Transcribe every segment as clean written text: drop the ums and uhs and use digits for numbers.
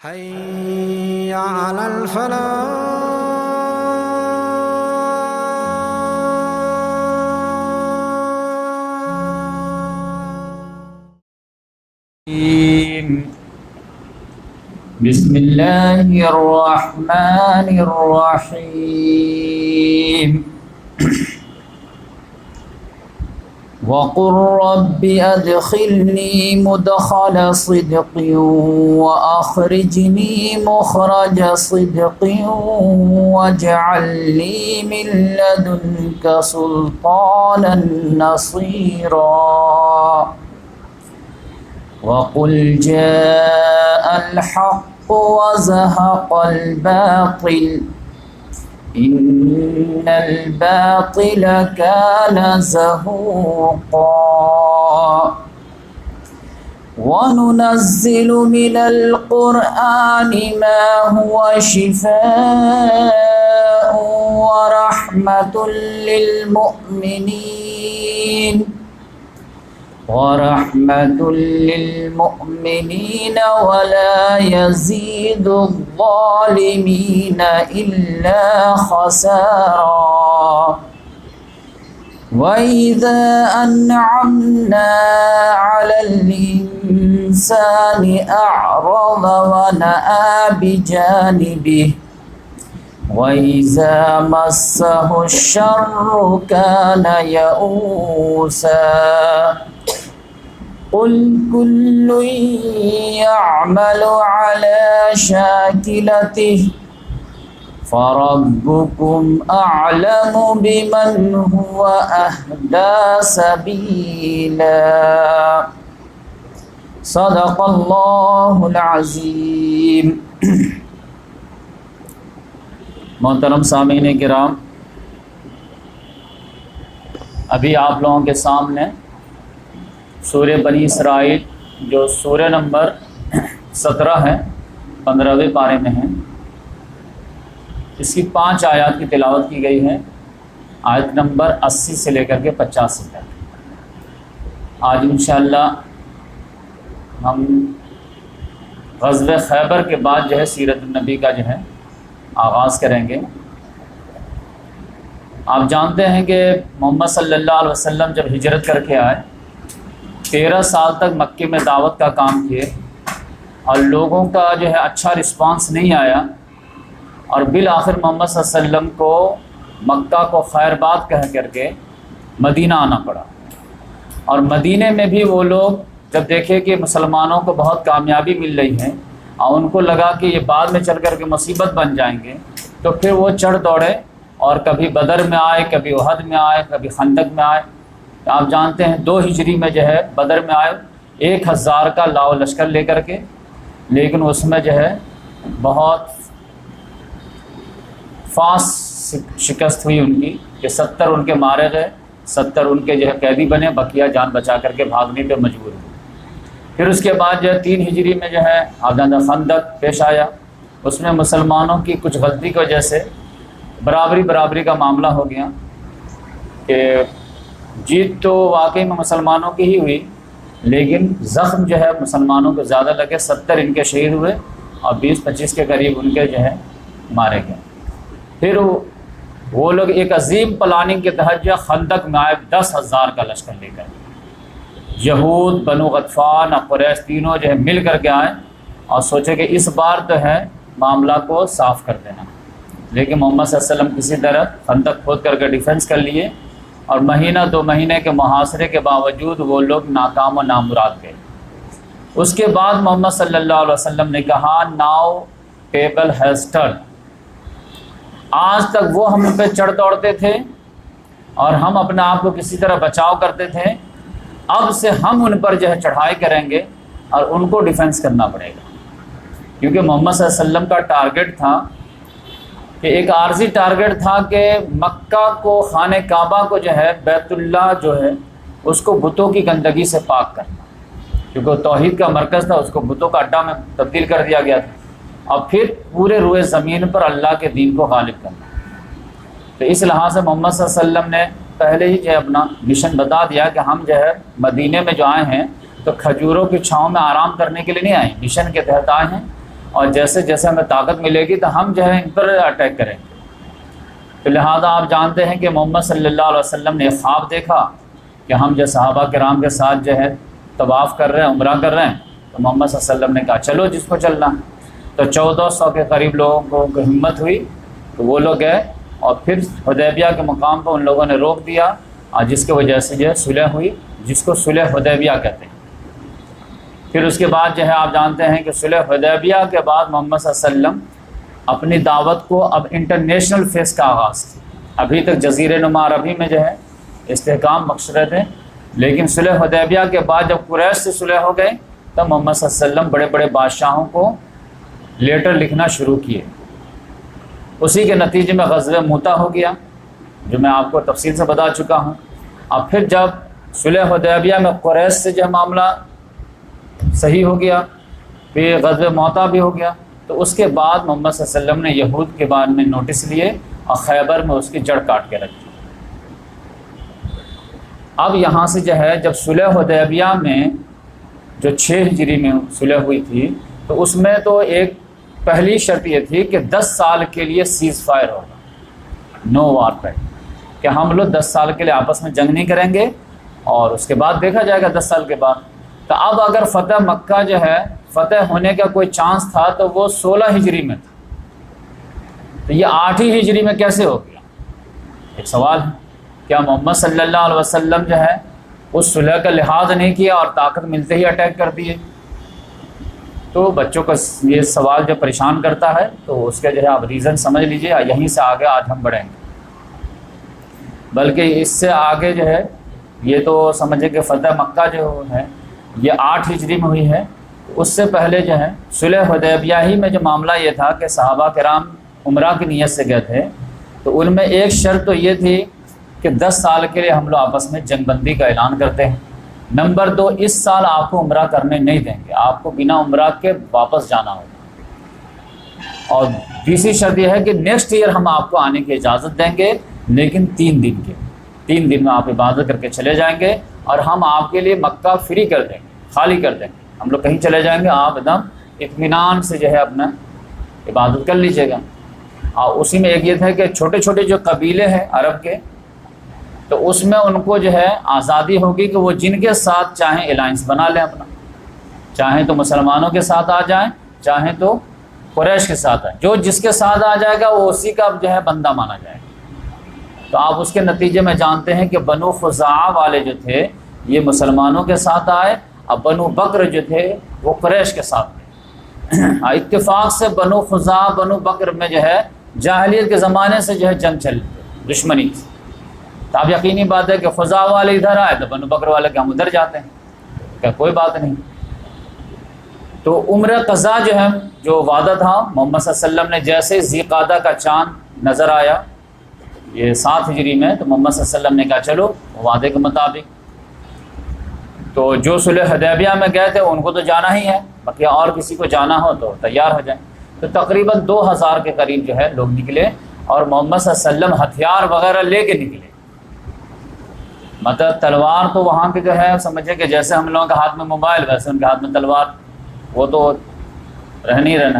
حي على الفلاح. بسم الله الرحمن الرحيم. وقل رب أدخلني مدخل صدق وأخرجني مخرج صدق واجعل لي من لدنك سلطانا نصيرا. وقل جاء الحق وزهق الباطل إن الباطل كان زهوقا. وننزل من القرآن ما هو شفاء ورحمة للمؤمنين ولا يزيد الظالمين إلا خسارا. وإذا أنعمنا على الإنسان أعرض ونأى بجانبه وإذا مسه الشر كان يئوسا. قل كل يعمل على شاكلته فربكم أعلم بمن هو أهدى سبيلا. صدق اللہ العظیم. محترم سامعین کرام، ابھی آپ لوگوں کے سامنے سورہ بنی اسرائیل جو سورہ نمبر 17 ہے، 15ویں پارے میں ہے، اس کی 5 آیات کی تلاوت کی گئی ہے، آیت نمبر 80 سے لے کر کے 85 تک. آج انشاءاللہ ہم غزوہ خیبر کے بعد جو ہے سیرت النبی کا جو ہے آغاز کریں گے. آپ جانتے ہیں کہ محمد صلی اللہ علیہ وسلم جب ہجرت کر کے آئے 13 سال تک مکے میں دعوت کا کام کیے اور لوگوں کا جو ہے اچھا رسپانس نہیں آیا، اور بالآخر محمد صلی اللہ علیہ وسلم کو مکہ کو خیر بات کہہ کر کے مدینہ آنا پڑا. اور مدینے میں بھی وہ لوگ جب دیکھے کہ مسلمانوں کو بہت کامیابی مل رہی ہے اور ان کو لگا کہ یہ بعد میں چل کر کے مصیبت بن جائیں گے، تو پھر وہ چڑھ دوڑے اور کبھی بدر میں آئے، کبھی احد میں آئے، کبھی خندق میں آئے. آپ جانتے ہیں 2 ہجری میں جو ہے بدر میں آئے 1000 کا لاؤ لشکر لے کر کے، لیکن اس میں جو ہے بہت فاسٹ شکست ہوئی ان کی کہ 70 ان کے مارے گئے، 70 ان کے جو ہے قیدی بنے، بقیہ جان بچا کر کے بھاگنے پہ مجبور ہوئے. پھر اس کے بعد جو ہے 3 ہجری میں جو ہے آدھا خندق پیش آیا. اس میں مسلمانوں کی کچھ غلطی کی وجہ سے برابری کا معاملہ ہو گیا کہ جیت تو واقعی میں مسلمانوں کی ہی ہوئی، لیکن زخم جو ہے مسلمانوں کو زیادہ لگے. 70 ان کے شہید ہوئے اور 20-25 کے قریب ان کے جو ہے مارے گئے. پھر وہ لوگ ایک عظیم پلاننگ کے تحت جو خندق میں آئے 10,000 کا لشکر لے کر. یہود، بنو غطفان اور قریش تینوں جو ہے مل کر کے آئے اور سوچے کہ اس بار تو ہے معاملہ کو صاف کر دینا. لیکن محمد صلی اللہ علیہ وسلم کسی طرح خندق کھود کر کے ڈیفنس کر لیے، اور مہینہ 2 مہینے کے محاصرے کے باوجود وہ لوگ ناکام و نامراد گئے. اس کے بعد محمد صلی اللہ علیہ وسلم نے کہا ناؤ ٹیبل ہیز ٹرن. آج تک وہ ہم پہ چڑھ دوڑتے تھے اور ہم اپنے آپ کو کسی طرح بچاؤ کرتے تھے، اب سے ہم ان پر جو ہے چڑھائی کریں گے اور ان کو ڈیفنس کرنا پڑے گا. کیونکہ محمد صلی اللہ علیہ وسلم کا ٹارگٹ تھا کہ ایک عارضی ٹارگٹ تھا کہ مکہ کو، خانہ کعبہ کو جو ہے بیت اللہ جو ہے اس کو بتوں کی گندگی سے پاک کرنا، کیونکہ توحید کا مرکز تھا، اس کو بتوں کا اڈا میں تبدیل کر دیا گیا تھا. اور پھر پورے روئے زمین پر اللہ کے دین کو غالب کرنا. تو اس لحاظ سے محمد صلی اللہ علیہ وسلم نے پہلے ہی جو ہے اپنا مشن بتا دیا کہ ہم جو ہے مدینے میں جو آئے ہیں تو کھجوروں کی چھاؤں میں آرام کرنے کے لیے نہیں آئے، مشن کے تحت آئے ہیں اور جیسے جیسے ہمیں طاقت ملے گی تو ہم جو ہے ان پر اٹیک کریں گے۔ تو لہٰذا آپ جانتے ہیں کہ محمد صلی اللہ علیہ وسلم نے ایک خواب دیکھا کہ ہم جو صحابہ کرام کے ساتھ جو ہے طواف کر رہے ہیں، عمرہ کر رہے ہیں، تو محمد صلی اللہ علیہ وسلم نے کہا چلو جس کو چلنا۔ تو 1400 کے قریب لوگوں کو ہمت ہوئی تو وہ لوگ گئے، اور پھر حدیبیہ کے مقام پر ان لوگوں نے روک دیا، اور جس کی وجہ سے جو ہے صلح ہوئی، جس کو صلح حدیبیہ کہتے ہیں۔ پھر اس کے بعد جو ہے آپ جانتے ہیں کہ صلح حدیبیہ کے بعد محمد صلی اللہ علیہ وسلم اپنی دعوت کو اب انٹرنیشنل فیس کا آغاز کیا۔ ابھی تک جزیرہ نما عربی میں جو ہے استحکام مقصد تھے، لیکن صلح حدیبیہ کے بعد جب قریش سے صلح ہو گئے تب محمد صلی اللہ علیہ وسلم بڑے بڑے بادشاہوں کو لیٹر لکھنا شروع کیے۔ اسی کے نتیجے میں غزوہ موتا ہو گیا، جو میں آپ کو تفصیل سے بتا چکا ہوں۔ اب پھر جب صلح حدیبیہ میں قریش سے جو معاملہ صحیح ہو گیا، پھر غزوہ موتا بھی ہو گیا، تو اس کے بعد محمد صلی اللہ علیہ وسلم نے یہود کے بارے میں نوٹس لیے اور خیبر میں اس کی جڑ کاٹ کے رکھی۔ اب یہاں سے جو ہے جب صلح حدیبیہ میں جو 6 ہجری میں صلح ہوئی تھی، تو اس میں تو ایک پہلی شرط یہ تھی کہ 10 سال کے لیے سیز فائر ہوگا، نو وار پیکٹ، کہ ہم لوگ 10 سال کے لیے آپس میں جنگ نہیں کریں گے، اور اس کے بعد دیکھا جائے گا 10 سال کے بعد۔ تو اب اگر فتح مکہ جو ہے فتح ہونے کا کوئی چانس تھا تو وہ 16 ہجری میں تھا، تو یہ 8 ہی ہجری میں کیسے ہو گیا؟ ایک سوال ہے، کیا محمد صلی اللہ علیہ وسلم جو ہے اس صلح کا لحاظ نہیں کیا اور طاقت ملتے ہی اٹیک کر دیے؟ تو بچوں کا یہ سوال جو پریشان کرتا ہے، تو اس کے جو ہے آپ ریزن سمجھ لیجئے، یہیں سے آگے آج ہم بڑھیں گے۔ بلکہ اس سے آگے جو ہے یہ تو سمجھے کہ فتح مکہ جو ہے یہ 8 ہجری میں ہوئی ہے۔ اس سے پہلے جو ہے صلح حدیبیہ ہی میں جو معاملہ یہ تھا کہ صحابہ کرام عمرہ کی نیت سے گئے تھے، تو ان میں ایک شرط تو یہ تھی کہ 10 سال کے لیے ہم لوگ آپس میں جنگ بندی کا اعلان کرتے ہیں۔ نمبر 2، اس سال آپ کو عمرہ کرنے نہیں دیں گے، آپ کو بنا عمرہ کے واپس جانا ہوگا۔ اور تیسری شرط یہ ہے کہ نیکسٹ ایئر ہم آپ کو آنے کی اجازت دیں گے، لیکن 3 دن کے 3 دن میں آپ عبادت کر کے چلے جائیں گے، اور ہم آپ کے لیے مکہ فری کر دیں گے، خالی کر دیں گے، ہم لوگ کہیں چلے جائیں گے، آپ ایک دم اطمینان سے جو ہے اپنا عبادت کر لیجیے گا۔ اور اسی میں ایک یہ تھا کہ چھوٹے چھوٹے جو قبیلے ہیں عرب کے، تو اس میں ان کو جو ہے آزادی ہوگی کہ وہ جن کے ساتھ چاہیں الائنس بنا لیں اپنا، چاہیں تو مسلمانوں کے ساتھ آ جائیں، چاہیں تو قریش کے ساتھ آئیں، جو جس کے ساتھ آ جائے گا وہ اسی کا جو ہے بندہ مانا جائے گا۔ تو آپ اس کے نتیجے میں جانتے ہیں کہ بنو خزاعہ والے جو تھے یہ مسلمانوں کے ساتھ آئے، اور بنو بکر جو تھے وہ قریش کے ساتھ تھے۔ اتفاق سے بنو خزاعہ بنو بکر میں جو ہے جاہلیت کے زمانے سے جو ہے جنگ چل رہی، دشمنی تھی۔ تو اب یقینی بات ہے کہ خزاعہ والے ادھر آئے تو بنو بکر والے کہ ہم ادھر جاتے ہیں، کہ کوئی بات نہیں۔ تو عمرہ قضا جو ہے جو وعدہ تھا، محمد صلی اللہ علیہ وسلم نے جیسے ذی قعدہ کا چاند نظر آیا یہ 7 ہجری میں، تو محمد صلی اللہ علیہ وسلم نے کہا چلو وعدے کے مطابق۔ تو جو صلح حدیبیہ میں گئے تھے ان کو تو جانا ہی ہے، باقی اور کسی کو جانا ہو تو تیار ہو جائیں۔ تو تقریباً 2000 کے قریب جو ہے لوگ نکلے، اور محمد صلی اللہ علیہ وسلم ہتھیار وغیرہ لے کے نکلے۔ مطلب تلوار تو وہاں کے جو ہے سمجھے کہ جیسے ہم لوگوں کے ہاتھ میں موبائل ویسے ان کے ہاتھ میں تلوار، وہ تو رہنا ہی رہنا۔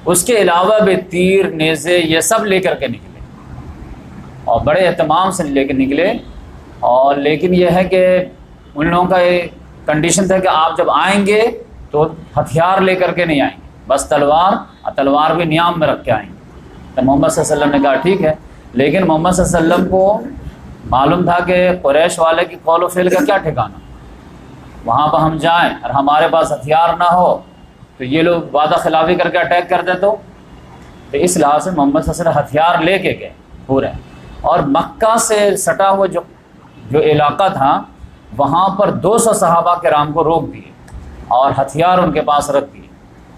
اس کے علاوہ بھی تیر، نیزے، یہ سب لے کر کے نکلے، اور بڑے اہتمام سے لے کے نکلے۔ اور لیکن یہ ہے کہ ان لوگوں کا ایک کنڈیشن تھا کہ آپ جب آئیں گے تو ہتھیار لے کر کے نہیں آئیں گے، بس تلوار، اور تلوار بھی نیام میں رکھ کے آئیں گے۔ تو محمد صلی اللہ علیہ وسلم نے کہا ٹھیک ہے، لیکن محمد صلی اللہ علیہ وسلم کو معلوم تھا کہ قریش والے کی قول و فعل کا کیا ٹھکانا، وہاں پر ہم جائیں اور ہمارے پاس ہتھیار نہ ہو تو یہ لوگ وعدہ خلافی کر کے اٹیک کر دیں، تو اس لحاظ سے محمد صلی اللہ علیہ وسلم ہتھیار لے کے گئے پورے۔ اور مکہ سے سٹا ہوا جو علاقہ تھا وہاں پر 200 صحابہ کرام کو روک دیے اور ہتھیار ان کے پاس رکھ دیے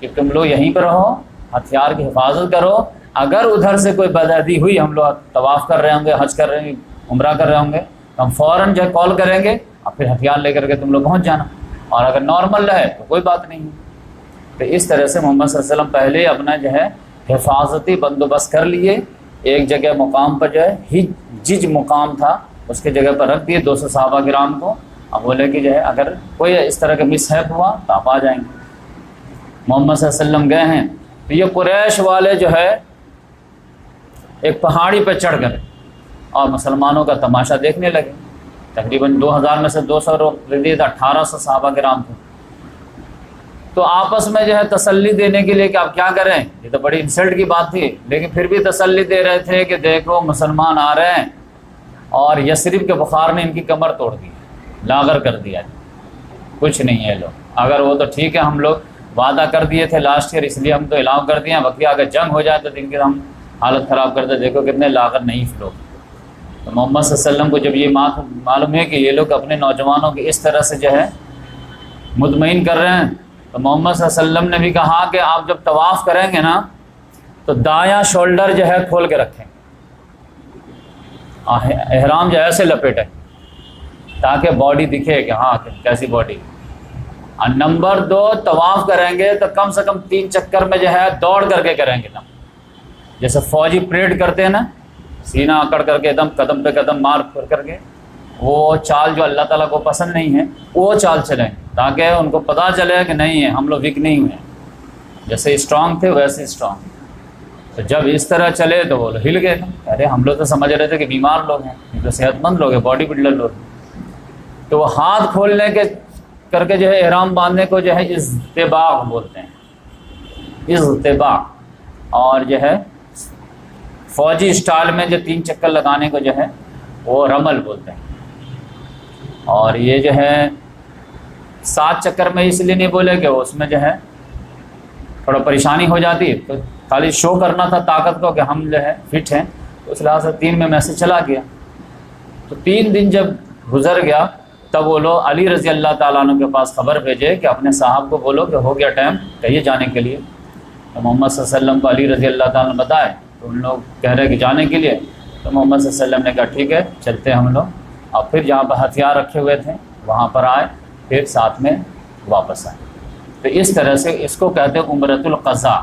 کہ تم لوگ یہیں پہ رہو، ہتھیار کی حفاظت کرو، اگر ادھر سے کوئی بدعہدی ہوئی، ہم لوگ طواف کر رہے ہوں گے، حج کر رہے ہیں، عمرہ کر رہے ہوں گے، تو ہم فوراً جو ہے کال کریں گے اور پھر ہتھیار لے کر کے تم لوگ پہنچ جانا، اور اگر نارمل رہے تو کوئی بات نہیں۔ تو اس طرح سے محمد صلی اللہ علیہ وسلم پہلے اپنا جو ہے حفاظتی بندوبست کر لیے، ایک جگہ مقام پر جو ہے جج مقام تھا اس کے جگہ پر رکھ دیے 200 صحابہ کرام کو، اب بولے کہ جو ہے اگر کوئی اس طرح کا مس ہیپ ہوا تو آپ آ جائیں گے۔ محمد صلی اللہ علیہ وسلم گئے ہیں تو یہ قریش والے جو ہے ایک پہاڑی پہ چڑھ گئے اور مسلمانوں کا تماشا دیکھنے لگے. تقریباً 2000 میں سے 200 ردیت 1800 صحابہ کرام تھے. تو آپس میں جو ہے تسلی دینے کے لیے کہ آپ کیا کریں، یہ تو بڑی انسلٹ کی بات تھی، لیکن پھر بھی تسلی دے رہے تھے کہ دیکھو مسلمان آ رہے ہیں اور یثرب کے بخار نے ان کی کمر توڑ دی، لاغر کر دیا، کچھ نہیں ہے لوگ. اگر وہ تو ٹھیک ہے، ہم لوگ وعدہ کر دیے تھے لاسٹ ایئر، اس لیے ہم تو اعلان کر دیے ہیں، بقیہ اگر جنگ ہو جائے تو ان کی ہم حالت خراب کرتے. دیکھو کتنے لاغر نہیں لوگ. تو محمد صلی اللہ علیہ وسلم کو جب یہ معلوم ہے کہ یہ لوگ اپنے نوجوانوں کی اس طرح سے جو ہے مطمئن کر رہے ہیں، تو محمد صلی اللہ علیہ وسلم نے بھی کہا کہ آپ جب طواف کریں گے نا تو دایاں شولڈر جو ہے کھول کے رکھیں، احرام جو ہے ایسے لپیٹیں تاکہ باڈی دکھے کہ ہاں کیسی باڈی. اور نمبر 2، طواف کریں گے تو کم سے کم 3 چکر میں جو ہے دوڑ کر کے کریں گے نا، جیسے فوجی پریڈ کرتے ہیں نا، سینہ اکڑ کر کے دم قدم پہ قدم مار پھر کر کے، وہ چال جو اللہ تعالیٰ کو پسند نہیں ہے وہ چال چلیں تاکہ ان کو پتہ چلے کہ نہیں ہے ہم لوگ ویک نہیں ہوئے ہیں، جیسے اسٹرانگ تھے ویسے اسٹرانگ. تو جب اس طرح چلے تو وہ ہل گئے تھے. ارے ہم لوگ تو سمجھ رہے تھے کہ بیمار لوگ ہیں، یہ تو صحت مند لوگ ہیں، باڈی بلڈر لوگ ہیں. تو وہ ہاتھ کھولنے کے کر کے جو ہے احرام باندھنے کو جو ہے اضطباق بولتے ہیں، اضطباق. اور جو ہے فوجی اسٹائل میں جو 3 چکر لگانے کو جو ہے وہ رمل بولتے ہیں. اور یہ جو ہے 7 چکر میں اس لیے نہیں بولے کہ اس میں جو ہے تھوڑا پریشانی ہو جاتی، تو خالی شو کرنا تھا طاقت کو کہ ہم جو ہے فٹ ہیں، تو اس لحاظ سے 3 میں سے چلا گیا. تو 3 دن جب گزر گیا تب وہ لوگ علی رضی اللہ تعالیٰ عنہ کے پاس خبر بھیجے کہ اپنے صاحب کو بولو کہ ہو گیا ٹائم کہیے جانے کے لیے. تو محمد صلی اللہ علیہ وسلم کو علی رضی اللہ تعالیٰ نے بتائے، تو ان لوگ کہہ رہے کہ جانے کے لیے. تو محمد صلی اللہ علیہ وسلم نے کہا ٹھیک ہے چلتے ہیں ہم لوگ. اور پھر جہاں پر ہتھیار رکھے ہوئے تھے وہاں پر آئے، پھر ساتھ میں واپس آئے. تو اس طرح سے اس کو کہتے ہیں عمرۃ القضاء،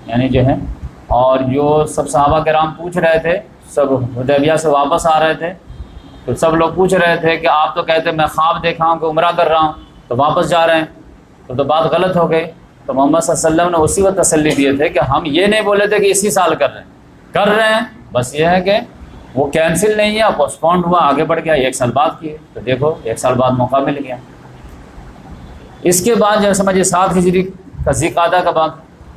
یعنی جو ہے. اور جو سب صحابہ کرام پوچھ رہے تھے، سب حدیبیہ سے واپس آ رہے تھے، تو سب لوگ پوچھ رہے تھے کہ آپ تو کہتے میں خواب دیکھا ہوں کہ عمرہ کر رہا ہوں، تو واپس جا رہے ہیں، تو بات غلط ہو گئی. تو محمد صلی اللہ علیہ وسلم نے اسی وقت تسلی دیے تھے کہ ہم یہ نہیں بولے تھے کہ اسی سال کر رہے ہیں، بس یہ ہے کہ وہ کینسل نہیں ہے، پوسٹپونڈ ہوا، آگے بڑھ گیا، 1 سال بعد کیے. تو دیکھو 1 سال بعد موقع مل گیا. اس کے بعد جو سمجھے 7 ہجری کا ذی قعدہ کا بعد،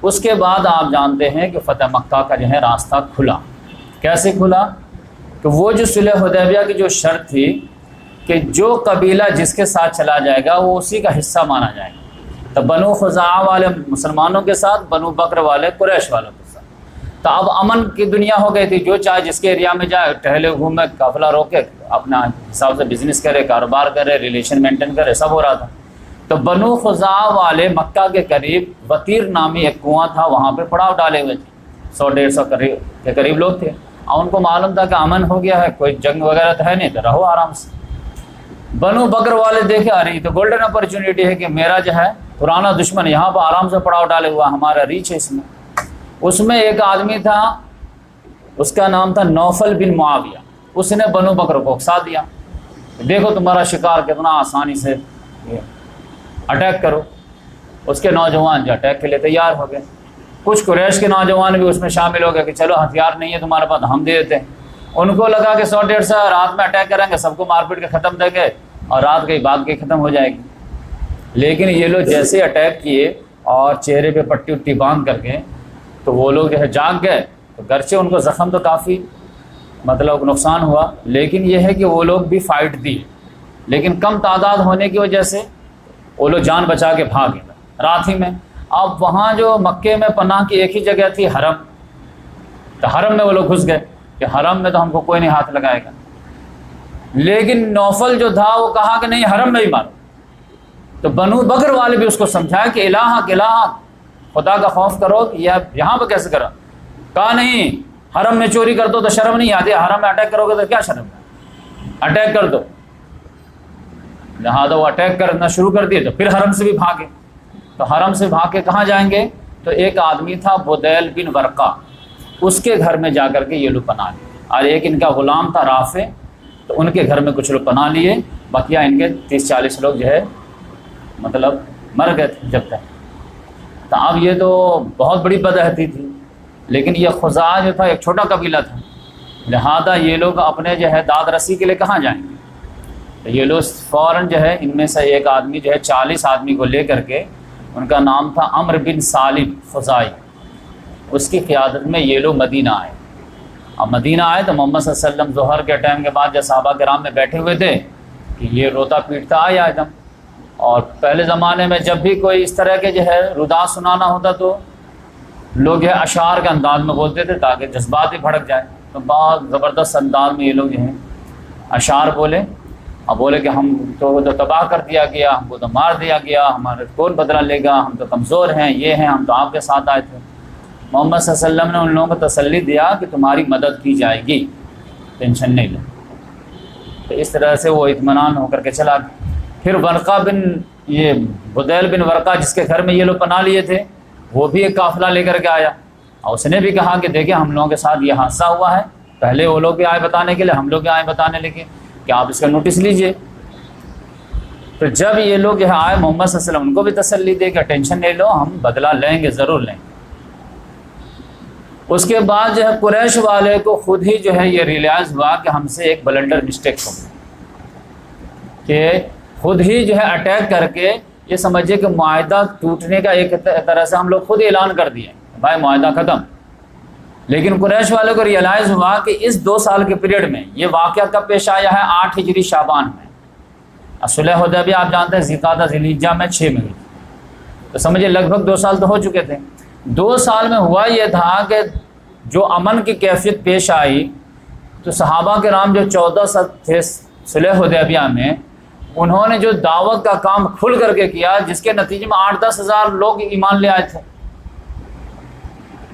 اس کے بعد آپ جانتے ہیں کہ فتح مکہ کا جو ہے راستہ کھلا. کیسے کھلا؟ کہ وہ جو صلح حدیبیہ کی جو شرط تھی کہ جو قبیلہ جس کے ساتھ چلا جائے گا وہ اسی کا حصہ مانا جائے گا. تو بنو خزاعہ والے مسلمانوں کے ساتھ، بنو بکر والے قریش والوں کے ساتھ. تو اب امن کی دنیا ہو گئی تھی، جو چاہے جس کے ایریا میں جائے، ٹہلے گھومے، قافلہ روکے، اپنا حساب سے بزنس کرے، کاروبار کرے، ریلیشن مینٹین کرے، سب ہو رہا تھا. تو بنو خزاعہ والے مکہ کے قریب وطیر نامی ایک کنواں تھا، وہاں پہ پڑاؤ ڈالے ہوئے تھے. 100-150 کے قریب لوگ تھے، اور ان کو معلوم تھا کہ امن ہو گیا ہے، کوئی جنگ وغیرہ تو ہے نہیں، تو رہو آرام سے. بنو بکر والے دیکھے آ رہی تو گولڈن اپرچونیٹی ہے کہ میرا جو ہے پرانا دشمن یہاں پر آرام سے پڑاؤ ڈالے ہوا، ہمارا ریچ ہے اس میں. اس میں ایک آدمی تھا، اس کا نام تھا نوفل بن معاویہ. اس نے بنو بکر کو اکسا دیا، دیکھو تمہارا شکار کتنا آسانی سے اٹیک کرو. اس کے نوجوان جو اٹیک کے لیے تیار ہو گئے. کچھ قریش کے نوجوان بھی اس میں شامل ہو گئے کہ چلو ہتھیار نہیں ہے تمہارے پاس، ہم دے دیتے ہیں. ان کو لگا کہ 100-150 رات میں اٹیک کریں گے، سب کو مار پیٹ کے ختم دیں گے اور رات کی بات کی ختم ہو جائے گی. لیکن یہ لوگ جیسے اٹیک کیے اور چہرے پہ پٹی وٹی باندھ کر کے، تو وہ لوگ جو ہے جاگ گئے. تو گرچہ ان کو زخم تو کافی مطلب نقصان ہوا، لیکن یہ ہے کہ وہ لوگ بھی فائٹ دی، لیکن کم تعداد ہونے کی وجہ سے وہ لوگ جان بچا کے بھاگے رات ہی میں. اب وہاں جو مکے میں پناہ کی ایک ہی جگہ تھی، حرم. تو حرم میں وہ لوگ گھس گئے کہ حرم میں تو ہم کو کوئی نہیں ہاتھ لگائے گا. لیکن نوفل جو تھا وہ کہا کہ نہیں، حرم میں ہی مارو. تو بنو بکر والے بھی اس کو سمجھایا کہ الہ خدا کا خوف کرو، کہ یہاں پہ کیسے کرا. کہا نہیں، حرم میں چوری کر دو تو شرم نہیں آتی، حرم میں اٹیک کرو گے تو کیا شرم ہے، اٹیک کر دو. لہٰذا وہ اٹیک کرنا شروع کر دیے. تو پھر حرم سے بھی بھاگے. تو حرم سے بھاگ کے کہاں جائیں گے؟ تو ایک آدمی تھا بدیل بن ورقہ، اس کے گھر میں جا کر کے یہ لوگ پناہ لیے. اور ایک ان کا غلام تھا رافع، تو ان کے گھر میں کچھ لوگ پناہ لیے. بقیہ ان کے 30-40 لوگ جو ہے مطلب مر گئے تھے جب تک. تو اب یہ تو بہت بڑی بدعہدی تھی، لیکن یہ خزاعہ جو تھا ایک چھوٹا قبیلہ تھا، لہذا یہ لوگ اپنے جو ہے داد رسی کے لیے کہاں جائیں گے؟ تو یہ لوگ فوراً جو ہے ان میں سے ایک آدمی جو ہے 40 آدمی کو لے کر کے، ان کا نام تھا عمرو بن سالم خزاعی، اس کی قیادت میں یہ لوگ مدینہ آئے۔ اب مدینہ آئے تو محمد صلی اللہ علیہ وسلم ظہر کے ٹائم کے بعد جب صحابہ کرام میں بیٹھے ہوئے تھے کہ یہ روتا پیٹتا آیا ایک دم، اور پہلے زمانے میں جب بھی کوئی اس طرح کے جو ہے ردا سنانا ہوتا تو لوگ جو ہے اشعار کے انداز میں بولتے تھے تاکہ جذبات بھی بھڑک جائے، تو بہت زبردست انداز میں یہ لوگ جو ہیں اشعار بولے، اب بولے کہ ہم تو تباہ کر دیا گیا، ہم کو تو مار دیا گیا، ہمارا کون بدلہ لے گا، ہم تو کمزور ہیں، یہ ہیں، ہم تو آپ کے ساتھ آئے تھے۔ محمد صلی اللہ علیہ وسلم نے ان لوگوں کو تسلی دیا کہ تمہاری مدد کی جائے گی، ٹینشن نہیں لو۔ تو اس طرح سے وہ اطمینان ہو کر کے چلا گیا۔ پھر ورقہ بن یہ بدیل بن ورقہ جس کے گھر میں یہ لوگ پناہ لیے تھے، وہ بھی ایک قافلہ لے کر کے آیا، اور اس نے بھی کہا کہ دیکھیں ہم لوگوں کے ساتھ یہ حادثہ ہوا ہے، پہلے وہ لوگ بھی آئے بتانے کے لیے، ہم لوگ بھی آئے بتانے لگے کہ آپ اس کا نوٹس لیجئے۔ تو جب یہ لوگ جو ہے آئے، محمد صلی اللہ علیہ وسلم ان کو بھی تسلی دے کہ ٹینشن نہیں لو، ہم بدلہ لیں گے، ضرور لیں گے۔ اس کے بعد جو ہے قریش والے کو خود ہی جو ہے یہ ریئلائز ہوا کہ ہم سے ایک بلنڈر مسٹیک ہو گئی، کہ خود ہی جو ہے اٹیک کر کے یہ سمجھے کہ معاہدہ ٹوٹنے کا ایک طرح سے ہم لوگ خود اعلان کر دیے بھائی معاہدہ ختم۔ لیکن قریش والے کو ریئلائز ہوا کہ اس 2 سال کے پیریڈ میں یہ واقعہ کب پیش آیا ہے؟ 8 ہجری شعبان میں۔ صلح حدیبیہ آپ جانتے ہیں ذی-القعدہ ذی-الحجہ میں 6 میں ہوئی، تو سمجھے لگ بھگ 2 سال تو ہو چکے تھے۔ 2 سال میں ہوا یہ تھا کہ جو امن کی کیفیت پیش آئی تو صحابہ کرام جو 14 سال تھے صلح حدیبیہ میں، انہوں نے جو دعوت کا کام کھل کر کے کیا، جس کے نتیجے میں 8-10 ہزار لوگ ایمان لے آئے تھے،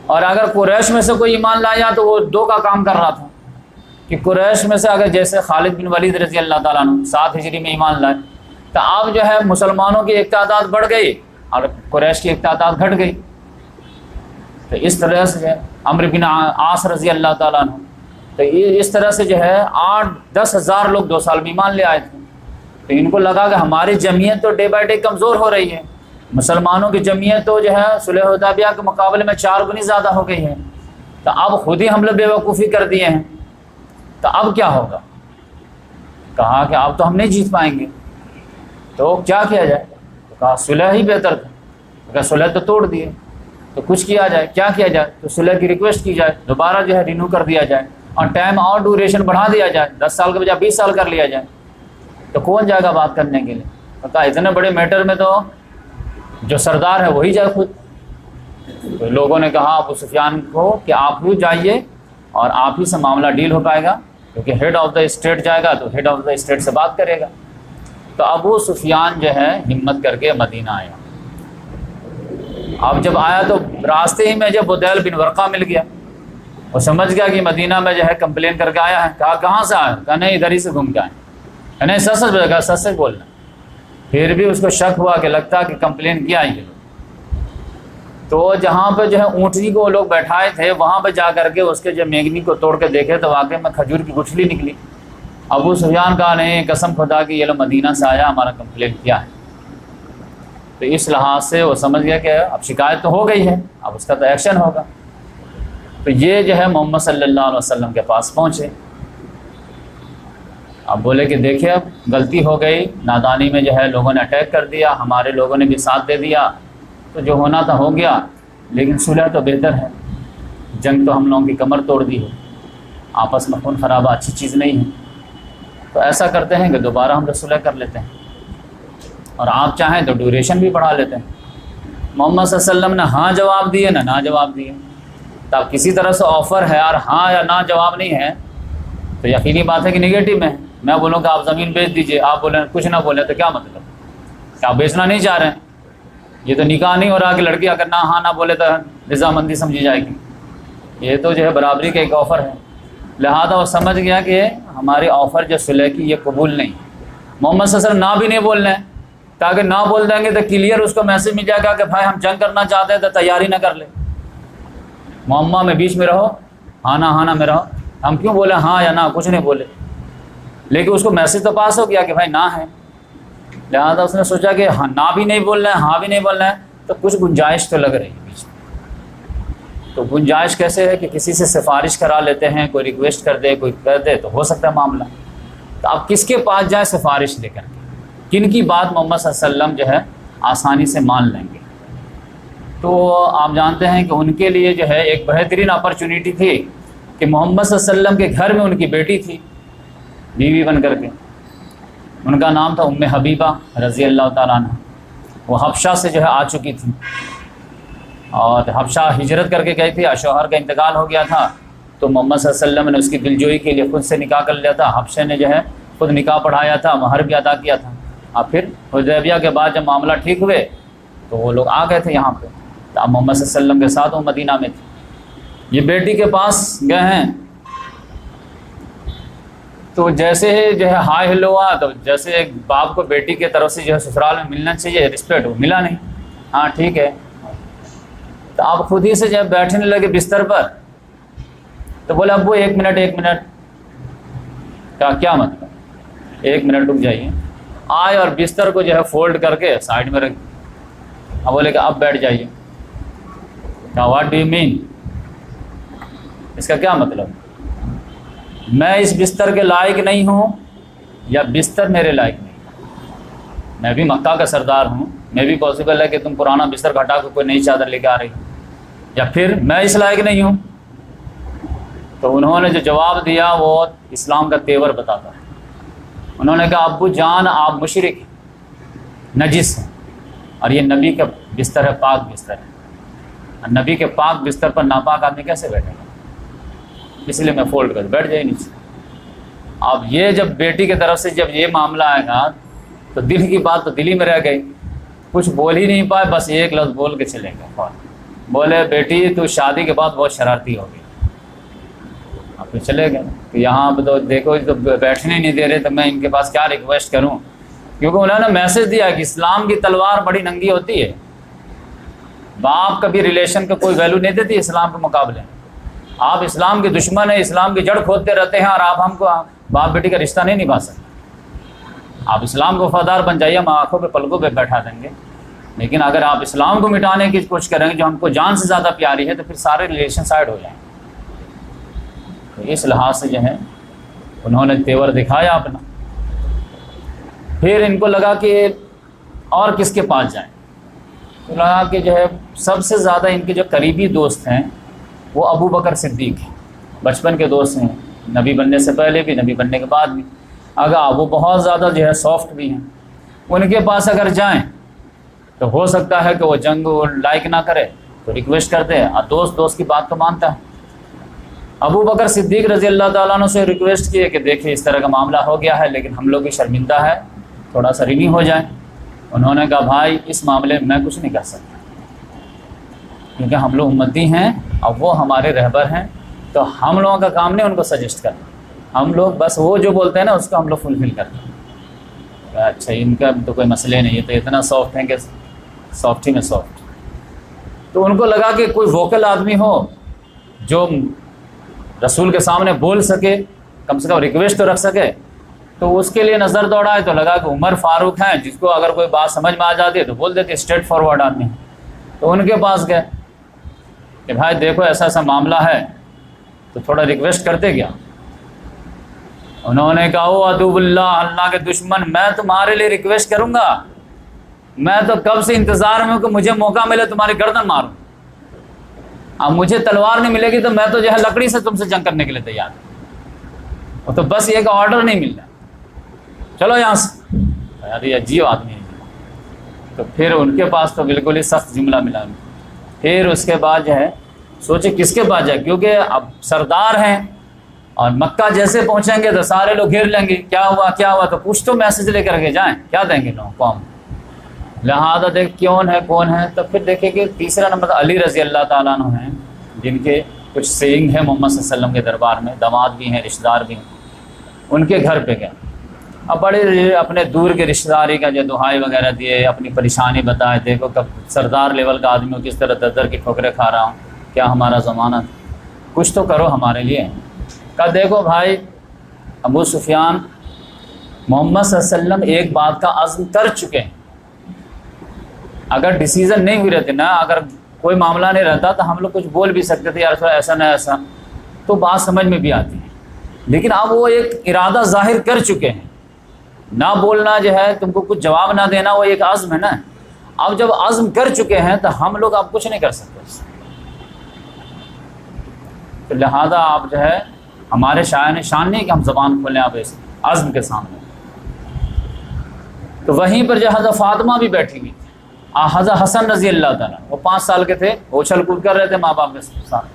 اور اگر قریش میں سے کوئی ایمان لایا تو وہ 2 کا کام کر رہا تھا کہ قریش میں سے اگر جیسے خالد بن ولید رضی اللہ تعالیٰ عنہ 7 ہجری میں ایمان لائے، تو اب جو ہے مسلمانوں کی ایک تعداد بڑھ گئی اور قریش کی ایک تعداد گھٹ گئی۔ تو اس طرح سے عمرو بن عاص رضی اللہ تعالیٰ عنہ، تو یہ اس طرح سے جو ہے 8-10 ہزار لوگ 2 سال میں ایمان لے آئے تھے۔ تو ان کو لگا کہ ہماری جمعیت تو ڈے بائی ڈے کمزور ہو رہی ہے، مسلمانوں کی جمعیت تو جو ہے صلح حدیبیہ کے مقابلے میں 4 گنی زیادہ ہو گئی ہے، تو اب خود ہی ہم لوگ بیوقوفی کر دیے ہیں، تو اب کیا ہوگا؟ کہا کہ اب تو ہم نہیں جیت پائیں گے، تو کیا کیا جائے؟ تو کہا صلح ہی بہتر تھا، کہا صلح تو توڑ دیے، تو کچھ کیا جائے، کیا کیا جائے؟ تو صلح کی ریکویسٹ کی جائے، دوبارہ جو ہے رینیو کر دیا جائے، اور ٹائم اور ڈیوریشن بڑھا دیا جائے، 10 سال کے بجائے 20 سال کر لیا جائے۔ تو کون جائے گا بات کرنے کے لیے؟ تو کہا اتنے بڑے میٹر میں تو جو سردار ہے وہی جائے خود۔ تو لوگوں نے کہا ابو سفیان کو کہ آپ بھی جائیے اور آپ ہی سے معاملہ ڈیل ہو پائے گا، کیونکہ ہیڈ آف دا اسٹیٹ جائے گا تو ہیڈ آف دا اسٹیٹ سے بات کرے گا۔ تو ابو سفیان جو ہے ہمت کر کے مدینہ آیا۔ اب جب آیا تو راستے ہی میں جب بدیل بن ورقہ مل گیا، وہ سمجھ گیا کہ مدینہ میں جو ہے کمپلین کر کے آیا ہے۔ کہا کہاں سے آیا؟ کہا نہیں ادھر ہی سے گھوم کے آئے۔ نہیں سچ سچ بولے، کہا سچ سچ بولنا۔ پھر بھی اس کو شک ہوا کہ لگتا کہ کمپلین کیا یہ لوگ، تو جہاں پہ جو ہے اونٹنی کو وہ لوگ بیٹھائے تھے وہاں پہ جا کر کے اس کے جو مینگنی کو توڑ کے دیکھے تو واقعی میں کھجور کی گٹھلی نکلی۔ ابو سفیان کہا نہیں قسم خدا کی یہ لوگ مدینہ سے آیا، ہمارا کمپلین کیا ہے۔ تو اس لحاظ سے وہ سمجھ گیا کہ اب شکایت تو ہو گئی ہے، اب اس کا تو ایکشن ہوگا۔ تو یہ جو ہے محمد صلی اللہ علیہ وسلم کے پاس پہنچے، اب بولے کہ دیکھیں اب غلطی ہو گئی، نادانی میں جو ہے لوگوں نے اٹیک کر دیا، ہمارے لوگوں نے بھی ساتھ دے دیا، تو جو ہونا تھا ہو گیا، لیکن صلح تو بہتر ہے، جنگ تو ہم لوگوں کی کمر توڑ دی ہے، آپس میں خون خرابہ اچھی چیز نہیں ہے، تو ایسا کرتے ہیں کہ دوبارہ ہم صلح کر لیتے ہیں، اور آپ چاہیں تو ڈیوریشن بھی بڑھا لیتے ہیں۔ محمد صلی اللہ علیہ وسلم نے ہاں جواب دیے نہ جواب دیے۔ تو اب کسی طرح سے آفر ہے اور ہاں یا نہ جواب نہیں ہے تو یقینی بات ہے کہ نگیٹو میں ہے۔ میں بولوں کہ آپ زمین بیچ دیجئے، آپ بولیں کچھ نہ بولیں تو کیا مطلب؟ کہ آپ بیچنا نہیں چاہ رہے ہیں؟ یہ تو نکاح نہیں ہو رہا کہ لڑکی اگر نہ ہاں نہ بولے تو رضامندی سمجھی جائے گی، یہ تو جو ہے برابری کا ایک آفر ہے۔ لہذا وہ سمجھ گیا کہ ہماری آفر جو صلح کی یہ قبول نہیں۔ محمد صلی اللہ علیہ وسلم نہ بھی نہیں بولنا ہے، تاکہ نہ بول دیں گے تو کلیئر اس کو میسج مل جائے گا کہ بھائی ہم جنگ کرنا چاہتے ہیں تو تیاری نہ کر لے، معمہ میں بیچ میں رہو، ہاں نہ میں رہو، ہم کیوں بولے ہاں یا نہ، کچھ نہیں بولے، لیکن اس کو میسج تو پاس ہو گیا کہ بھائی نہ ہے۔ لہٰذا اس نے سوچا کہ ہاں نہ بھی نہیں بولنا ہے ہاں بھی نہیں بولنا ہے، تو کچھ گنجائش تو لگ رہی ہے بیچ میں. تو گنجائش کیسے ہے کہ کسی سے سفارش کرا لیتے ہیں, کوئی ریکویسٹ کر دے, کوئی کر دے, تو ہو سکتا ہے معاملہ. تو آپ کس کے پاس جائیں سفارش لے کر کے, کن کی بات محمد صلی اللہ علیہ وسلم جو ہے آسانی سے مان لیں گے؟ تو آپ جانتے ہیں کہ ان کے لیے جو ہے ایک بہترین اپرچونیٹی تھی کہ محمد صلی اللہ علیہ وسلم کے گھر میں ان کی بیٹی تھی بیوی بن کر کے. ان کا نام تھا ام حبیبہ رضی اللہ تعالیٰ عنہ. وہ حبشہ سے جو ہے آ چکی تھی, اور حبشہ ہجرت کر کے گئی تھی. شوہر کا انتقال ہو گیا تھا, تو محمد صلی اللہ علیہ وسلم نے اس کی دلجوئی کے لیے خود سے نکاح کر لیا تھا. حبشہ نے جو ہے خود نکاح پڑھایا تھا, مہر بھی ادا کیا تھا. اور پھر حدیبیہ کے بعد جب معاملہ ٹھیک ہوئے تو وہ لوگ آ گئے تھے یہاں پہ. تو اب محمد صلی اللہ علیہ وسلم کے ساتھ وہ مدینہ میں تھے. یہ بیٹی کے پاس گئے ہیں, تو جیسے جو ہے ہائی ہیلو ہوا, تو جیسے ایک باپ کو بیٹی کے طرف سے جو ہے سسرال میں ملنا چاہیے رسپیکٹ, وہ ملا نہیں. ہاں ٹھیک ہے, تو آپ خود ہی سے جب بیٹھنے لگے بستر پر, تو بولے ابو 1 منٹ. کہا کیا مطلب؟ 1 منٹ رک جائیے. آئے اور بستر کو جو ہے فولڈ کر کے سائڈ میں رکھ. اب بولے کہ اب بیٹھ جائیے. کہا واٹ ڈو یو مین؟ اس کا کیا مطلب؟ میں اس بستر کے لائق نہیں ہوں یا بستر میرے لائق نہیں؟ میں بھی مکہ کا سردار ہوں, میں بھی پاسبل ہے کہ تم پرانا بستر ہٹا کے کوئی نئی چادر لے کے آ رہی, یا پھر میں اس لائق نہیں ہوں؟ تو انہوں نے جو جواب دیا وہ اسلام کا تیور بتاتا ہے. انہوں نے کہا ابو جان آپ مشرک ہیں, نجس ہیں, اور یہ نبی کا بستر ہے, پاک بستر ہے. نبی کے پاک بستر پر ناپاک آدمی کیسے بیٹھے گا؟ اس لیے میں فولڈ کر بیٹھ جائے نیچے. اب یہ جب بیٹی کی طرف سے جب یہ معاملہ آئے گا تو دل کی بات تو دل ہی میں رہ گئی, کچھ بول ہی نہیں پائے, بس ایک لفظ بول کے چلے گئے. بولے بیٹی تو شادی کے بعد بہت شرارتی ہو گئی. اب پھر چلے گئے. تو یہاں پہ تو دیکھو تو بیٹھنے نہیں دے رہے, تو میں ان کے پاس کیا ریکویسٹ کروں, کیونکہ انہوں نے میسج دیا کہ اسلام کی تلوار بڑی ننگی ہوتی ہے. باپ کبھی ریلیشن کا کوئی ویلو نہیں دیتی اسلام کے مقابلے. آپ اسلام کے دشمن ہیں, اسلام کی جڑ کھودتے رہتے ہیں, اور آپ ہم کو باپ بیٹی کا رشتہ نہیں نبھا سکتے. آپ اسلام کو وفادار بن جائیے, ہم آنکھوں پہ پلکوں پہ بیٹھا دیں گے. لیکن اگر آپ اسلام کو مٹانے کی کوشش کریں گے جو ہم کو جان سے زیادہ پیاری ہے, تو پھر سارے ریلیشن سائڈ ہو جائیں. تو اس لحاظ سے جو ہے انہوں نے تیور دکھایا اپنا. پھر ان کو لگا کہ اور کس کے پاس جائیں, تو لگا کہ جو ہے سب سے زیادہ ان کے جو قریبی دوست ہیں وہ ابو بکر صدیق ہیں. بچپن کے دوست ہیں, نبی بننے سے پہلے بھی, نبی بننے کے بعد بھی. اگر وہ بہت زیادہ جو ہے سافٹ بھی ہیں, ان کے پاس اگر جائیں تو ہو سکتا ہے کہ وہ جنگ لائک نہ کرے, تو ریکویسٹ کرتے ہیں, اور دوست کی بات تو مانتا ہے. ابو بکر صدیق رضی اللہ تعالیٰ عنہ سے ریکویسٹ کیے کہ دیکھیں اس طرح کا معاملہ ہو گیا ہے, لیکن ہم لوگ بھی شرمندہ ہے, تھوڑا سا رینی ہو جائیں. انہوں نے کہا بھائی اس معاملے میں کچھ نہیں کر سکتا, کیونکہ ہم لوگ امتی ہیں اور وہ ہمارے رہبر ہیں, تو ہم لوگوں کا کام نہیں ان کو سجیسٹ کرنا, ہم لوگ بس وہ جو بولتے ہیں نا اس کو ہم لوگ فلفل کرتے ہیں. اچھا ان کا تو کوئی مسئلہ نہیں ہے, تو اتنا سافٹ ہیں کہ سافٹ ہی میں سافٹ. تو ان کو لگا کہ کوئی ووکل آدمی ہو جو رسول کے سامنے بول سکے, کم سے کم ریکویسٹ تو رکھ سکے. تو اس کے لیے نظر دوڑائے, تو لگا کہ عمر فاروق ہیں جس کو اگر کوئی بات سمجھ میں آ جاتی ہے تو بول دیتے, اسٹریٹ فارورڈ آدمی. تو ان کے پاس گئے کہ بھائی دیکھو ایسا ایسا معاملہ ہے, تو تھوڑا ریکویسٹ کرتے کیا. انہوں نے کہا او عدو اللہ, اللہ کے دشمن, میں تمہارے لیے ریکویسٹ کروں گا, میں تو کب سے انتظار میں ہوں کہ مجھے موقع ملے تمہاری گردن ماروں. اب مجھے تلوار نہیں ملے گی تو میں تو جو ہے لکڑی سے تم سے جنگ کرنے کے لیے تیار ہوں. تو بس یہ کہ آرڈر نہیں مل رہا, چلو یہاں سے. یار یہ عجیب آدمی ہے. تو پھر ان کے پاس تو بالکل ہی سخت جملہ ملا. پھر اس کے بعد جو ہے سوچے کس کے پاس جائے, کیونکہ اب سردار ہیں اور مکہ جیسے پہنچیں گے تو سارے لوگ گھیر لیں گے, کیا ہوا, تو کچھ تو میسج لے کر کے جائیں, کیا دیں گے لوگوں قوم. لہٰذا دیکھ کون ہے. تو پھر دیکھیں کہ تیسرا نمبر علی رضی اللہ تعالیٰ عنہ ہیں, جن کے کچھ سینگ ہیں محمد صلی اللہ علیہ وسلم کے دربار میں, داماد بھی ہیں, رشتہ دار بھی ہیں. ان کے گھر پہ گئے. اب بڑے اپنے دور کے رشتہ داری کا جو دہائی وغیرہ دیے, اپنی پریشانی بتائے, دیکھو کب سردار لیول کا آدمی ہو, کس طرح در کی ٹھوکریں کھا رہا ہوں, کیا ہمارا ضمانت, کچھ تو کرو ہمارے لیے. کہا دیکھو بھائی ابو سفیان, محمد صلی اللہ علیہ وسلم ایک بات کا عزم کر چکے ہیں اگر ڈیسیزن نہیں ہوئی رہتی نا، اگر کوئی معاملہ نہیں رہتا تو ہم لوگ کچھ بول بھی سکتے تھے، یار ایسا نہ ایسا، تو بات سمجھ میں بھی آتی ہے. لیکن اب وہ ایک ارادہ ظاہر کر چکے ہیں، نہ بولنا جو ہے، تم کو کچھ جواب نہ دینا، وہ ایک عزم ہے نا. اب جب عزم کر چکے ہیں تو ہم لوگ اب کچھ نہیں کر سکتے. تو لہذا آپ جو ہے، ہمارے شاعر شان نہیں کہ ہم زبان کھولیں آپ ایسے عزم کے سامنے. تو وہیں پر جو حضرت فاطمہ بھی بیٹھی ہوئی تھی، حضرت حسن رضی اللہ تعالیٰ، وہ 5 سال کے تھے، اچھل کود کر رہے تھے ماں باپ کے ساتھ.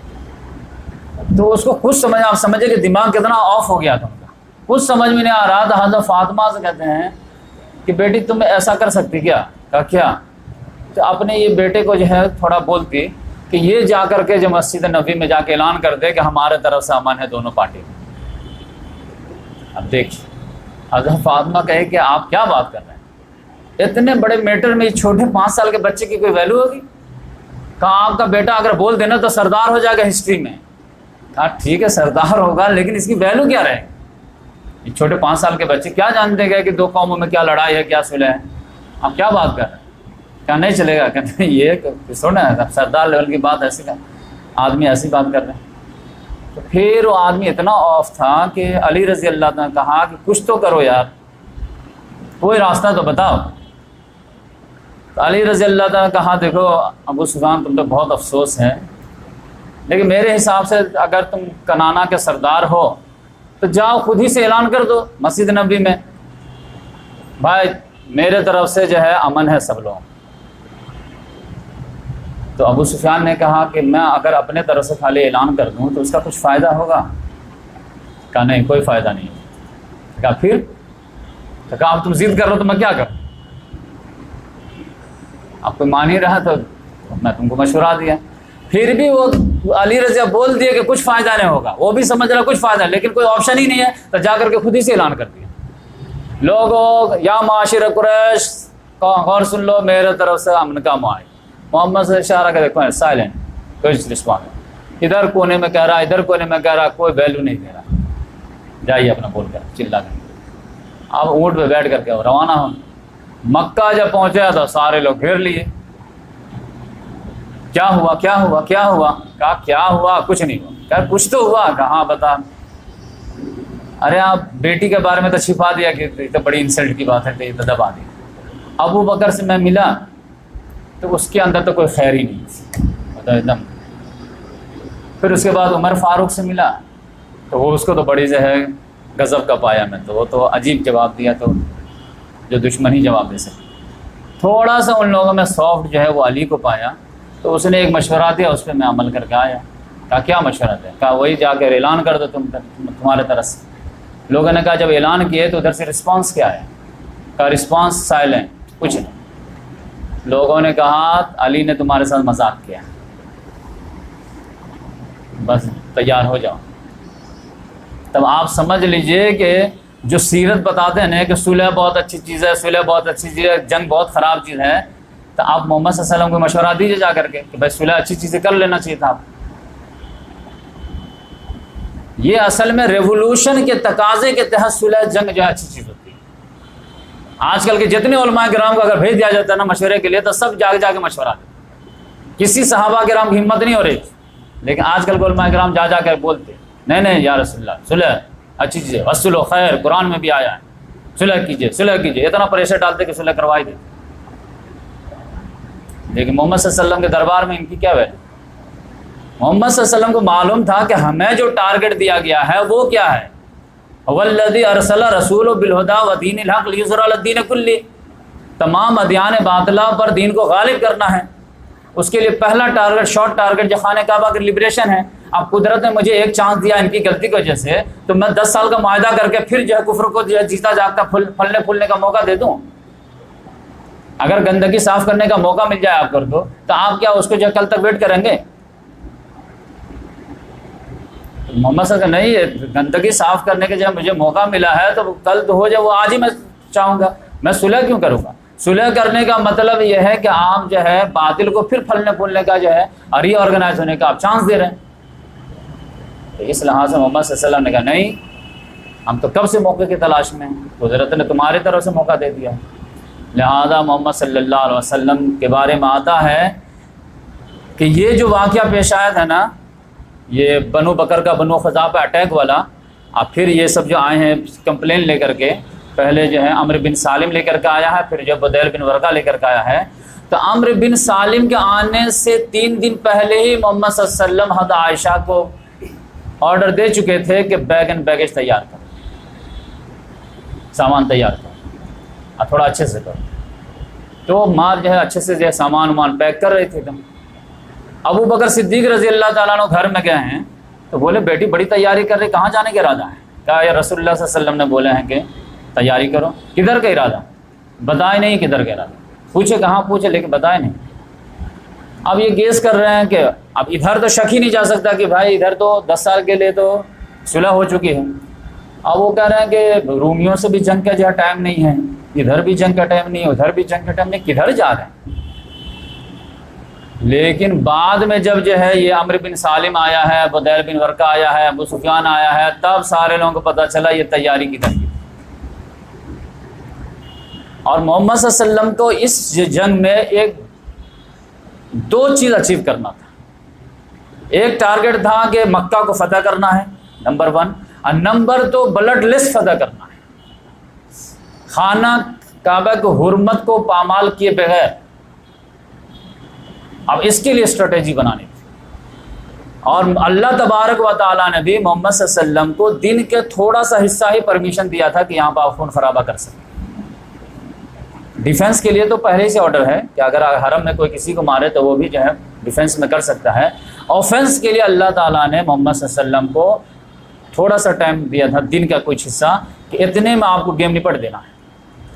تو اس کو کچھ سمجھ، آپ سمجھے کہ دماغ کتنا آف ہو گیا تھا ان کا، کچھ سمجھ میں نہیں آ رہا تھا. حضرت فاطمہ سے کہتے ہیں کہ بیٹی تم ایسا کر سکتی کیا؟ کہا کیا؟ تو اپنے یہ بیٹے کو جو ہے تھوڑا بولتی کہ یہ جا کر کے جو مسجد نبوی میں جا کے اعلان کر دے کہ ہمارے طرف سے امن ہے دونوں پارٹی میں. اب دیکھیے حضرت فاطمہ کہے کہ آپ کیا بات کر رہے ہیں، اتنے بڑے میٹر میں چھوٹے 5 سال کے بچے کی کوئی ویلیو ہوگی؟ کہا آپ کا بیٹا اگر بول دینا تو سردار ہو جائے گا ہسٹری میں. کہا ٹھیک ہے سردار ہوگا، لیکن اس کی ویلیو کیا رہے گی؟ یہ چھوٹے 5 سال کے بچے کیا جانتے گئے کہ 2 قوموں میں کیا لڑائی ہے، کیا صلح ہے؟ آپ کیا بات کر رہے ہیں؟ کیا نہیں چلے گا؟ کہتے ہیں یہ سونا ہے سردار لیول کی بات، ایسی کا آدمی ایسی بات کر رہے ہیں. تو پھر وہ آدمی اتنا آف تھا کہ علی رضی اللہ عنہ نے کہا کہ کچھ تو کرو یار، کوئی راستہ تو بتاؤ. تو علی رضی اللہ عنہ نے کہا دیکھو ابو سفیان تم تو بہت افسوس ہے، لیکن میرے حساب سے اگر تم کنانا کے سردار ہو تو جاؤ خود ہی سے اعلان کر دو مسجد نبوی میں، بھائی میرے طرف سے جو ہے امن ہے سب لوگ. تو ابو سفیان نے کہا کہ میں اگر اپنے طرف سے خالی اعلان کر دوں تو اس کا کچھ فائدہ ہوگا؟ کہا نہیں کوئی فائدہ نہیں. کہا پھر؟ تو کہا اب تم ضد کر رہو تو میں کیا کروں؟ آپ کوئی مان ہی رہا تو میں تم کو مشورہ دیا. پھر بھی وہ علی رضی بول دیے کہ کچھ فائدہ نہیں ہوگا، وہ بھی سمجھ رہا کچھ فائدہ لیکن کوئی آپشن ہی نہیں ہے. تو جا کر کے خود ہی سے اعلان کر دیا، لوگوں یا معاشر قریش غور سن لو، میرے طرف سے امن کا معاہدہ. محمد سے اشارہ کر دیکھو سائلنٹ، کوئی رسپانس. ادھر کونے میں کہہ رہا، ادھر کونے میں کہہ رہا، کوئی ویلیو نہیں دے رہا. جائیے اپنا بول کر چلا کر آپ اونٹ پہ بیٹھ کر کے روانہ ہوں. مکہ جب پہنچے تو سارے لوگ گھیر لیے. کیا ہوا کیا ہوا کیا ہوا؟ کہا کیا ہوا؟ کچھ نہیں ہوا. کہا کچھ تو ہوا. کہا ہاں بتا. ارے آپ بیٹی کے بارے میں تو چھپا دیا کہ یہ تو بڑی انسلٹ کی بات ہے، تو یہ تو دبا دی. ابو بکر سے میں ملا تو اس کے اندر تو کوئی خیر ہی نہیں ایک دم. پھر اس کے بعد عمر فاروق سے ملا تو وہ اس کو تو بڑی جو ہے غضب کا پایا میں، تو وہ تو عجیب جواب دیا، تو جو دشمن ہی جواب دے سکے. تھوڑا سا ان لوگوں میں سافٹ جو ہے وہ علی کو پایا، تو اس نے ایک مشورہ دیا، اس پہ میں عمل کر کے آیا. کہا کیا مشورہ دیا؟ کہا وہی جا کے اعلان کر دو تمہارے طرف سے. لوگوں نے کہا جب اعلان کیے تو ادھر سے رسپانس کیا ہے؟ کہا رسپانس سائلنٹ، کچھ نہیں. لوگوں نے کہا علی نے تمہارے ساتھ مذاق کیا، بس تیار ہو جاؤ. تب آپ سمجھ لیجئے کہ جو سیرت بتاتے ہیں کہ صلح بہت اچھی چیز ہے، صلح بہت اچھی چیز ہے، جنگ بہت خراب چیز ہے، تو آپ محمد صلی اللہ علیہ وسلم کو مشورہ دیجیے جا کر کے کہ بھائی صلح اچھی چیزیں کر لینا چاہیے تھا آپ. یہ اصل میں ریولوشن کے تقاضے کے تحت صلح جنگ جو ہے اچھی چیز ہوتی ہے. آج کل کے جتنے علماء کرام کو اگر بھیج دیا جاتا ہے نا مشورے کے لیے تو سب جا کے مشورہ دیتے. کسی صحابہ کرام کی ہمت نہیں ہو رہی، لیکن آج کل کے علماء کرام جا کر بولتے نہیں نہیں یا رسول اللہ صلح اچھی چیز ہے، وصل و خیر قرآن میں بھی آیا ہے، صلح کیجیے صلح کیجیے. اتنا پریشر ڈالتے کہ صلح کروائی دیتے. لیکن محمد صلی اللہ علیہ وسلم کے دربار میں ان کی کیا ویلیو؟ محمد صلی اللہ علیہ وسلم کو معلوم تھا کہ ہمیں جو ٹارگٹ دیا گیا ہے وہ کیا ہے. والذی ارسل رسول بالہدی ودین الحق لیظہرہ علی الدین کلہ، تمام ادیان باطلہ پر دین کو غالب کرنا ہے. اس کے لیے پہلا ٹارگٹ، شارٹ ٹارگٹ جو خانہ کعبہ کی لبریشن ہے. اب قدرت نے مجھے ایک چانس دیا ان کی غلطی کی وجہ سے، تو میں 10 سال کا معاہدہ کر کے پھر جو ہے کفر کو جو ہے جیتا جاگتا پھلنے پھولنے کا موقع دے دوں. اگر گندگی صاف کرنے کا موقع مل جائے آپ کو تو آپ کیا اس کو جو ہے کل تک ویٹ کریں گے؟ محمد صلی اللہ علیہ وسلم نہیں، گندگی صاف کرنے کے جب مجھے موقع ملا ہے تو کل تو ہو جائے، وہ آج ہی میں چاہوں گا. میں صلح کیوں کروں گا؟ صلح کرنے کا مطلب یہ ہے کہ آپ جو ہے باطل کو پھر پھلنے پھولنے کا جو ہے ری آرگنائز ہونے کا آپ چانس دے رہے ہیں. تو اس لحاظ سے محمد صلی اللہ علیہ وسلم نے کہا نہیں، ہم تو کب سے موقع کی تلاش میں ہیں، قدرت نے تمہاری طرف سے موقع دے دیا. لہذا محمد صلی اللہ علیہ وسلم کے بارے میں آتا ہے کہ یہ جو واقعہ پیش آیا تھا نا، یہ بنو بکر کا بنو خزاعہ پہ اٹیک والا، اب پھر یہ سب جو آئے ہیں کمپلین لے کر کے، پہلے جو ہے عمرو بن سالم لے کر کے آیا ہے، پھر جو بدیل بن ورقہ لے کر کے آیا ہے، تو عمرو بن سالم کے آنے سے 3 دن پہلے ہی محمد صلی اللہ علیہ وسلم حضرت عائشہ کو آرڈر دے چکے تھے کہ بیگ اینڈ بیگیج تیار کرو، سامان تیار کرو اور تھوڑا اچھے سے کرو. تو مار جو ہے اچھے سے جو ہے سامان وامان پیک کر رہے تھے ایک دم. ابو بکر صدیق رضی اللہ تعالیٰ عنہ گھر میں گئے ہیں تو بولے بیٹی بڑی تیاری کر رہی، کہاں جانے کا ارادہ ہے؟ کہا یا رسول اللہ صلی اللہ علیہ وسلم نے بولے ہیں کہ تیاری کرو. کدھر کا ارادہ؟ بتائے نہیں کدھر کا ارادہ. پوچھے کہاں پوچھے لیکن بتائے نہیں. اب یہ گیس کر رہے ہیں کہ اب ادھر تو شک ہی نہیں جا سکتا کہ بھائی ادھر تو 10 سال کے لیے تو صلح ہو چکی ہے. اب وہ کہہ رہے ہیں کہ رومیوں سے بھی جنگ کا جو ہے ٹائم نہیں ہے، ادھر بھی جنگ کا ٹائم نہیں ہے، ادھر بھی جنگ کا ٹائم نہیں، کدھر جا رہے ہیں؟ لیکن بعد میں جب جو ہے یہ عمرو بن سالم آیا ہے، بدیل بن ورقہ آیا ہے، ابو سفیان آیا ہے، تب سارے لوگوں کو پتہ چلا یہ تیاری کدھر کی. اور محمد صلی اللہ علیہ وسلم کو اس جنگ میں 2 چیز اچیو کرنا تھا. ایک ٹارگٹ تھا کہ مکہ کو فتح کرنا ہے، نمبر 1، اور نمبر 2 بلڈ لیس فتح کرنا ہے، خانہ کعبہ کو حرمت کو پامال کیے بغیر. اب اس کے لیے اسٹریٹجی بنانی تھی. اور اللہ تبارک و تعالیٰ نے بھی محمد صلی اللہ علیہ وسلم کو دن کے تھوڑا سا حصہ ہی پرمیشن دیا تھا کہ یہاں پہ آپ خون خرابہ کر سکیں. ڈیفنس کے لیے تو پہلے ہی سے آرڈر ہے کہ اگر حرم میں کوئی کسی کو مارے تو وہ بھی جو ہے ڈیفنس میں کر سکتا ہے. آفینس کے لیے اللہ تعالیٰ نے محمد صلی اللہ علیہ وسلم کو تھوڑا سا ٹائم دیا تھا، دن کا کچھ حصہ، کہ اتنے میں آپ کو گیم نپٹ دینا ہے.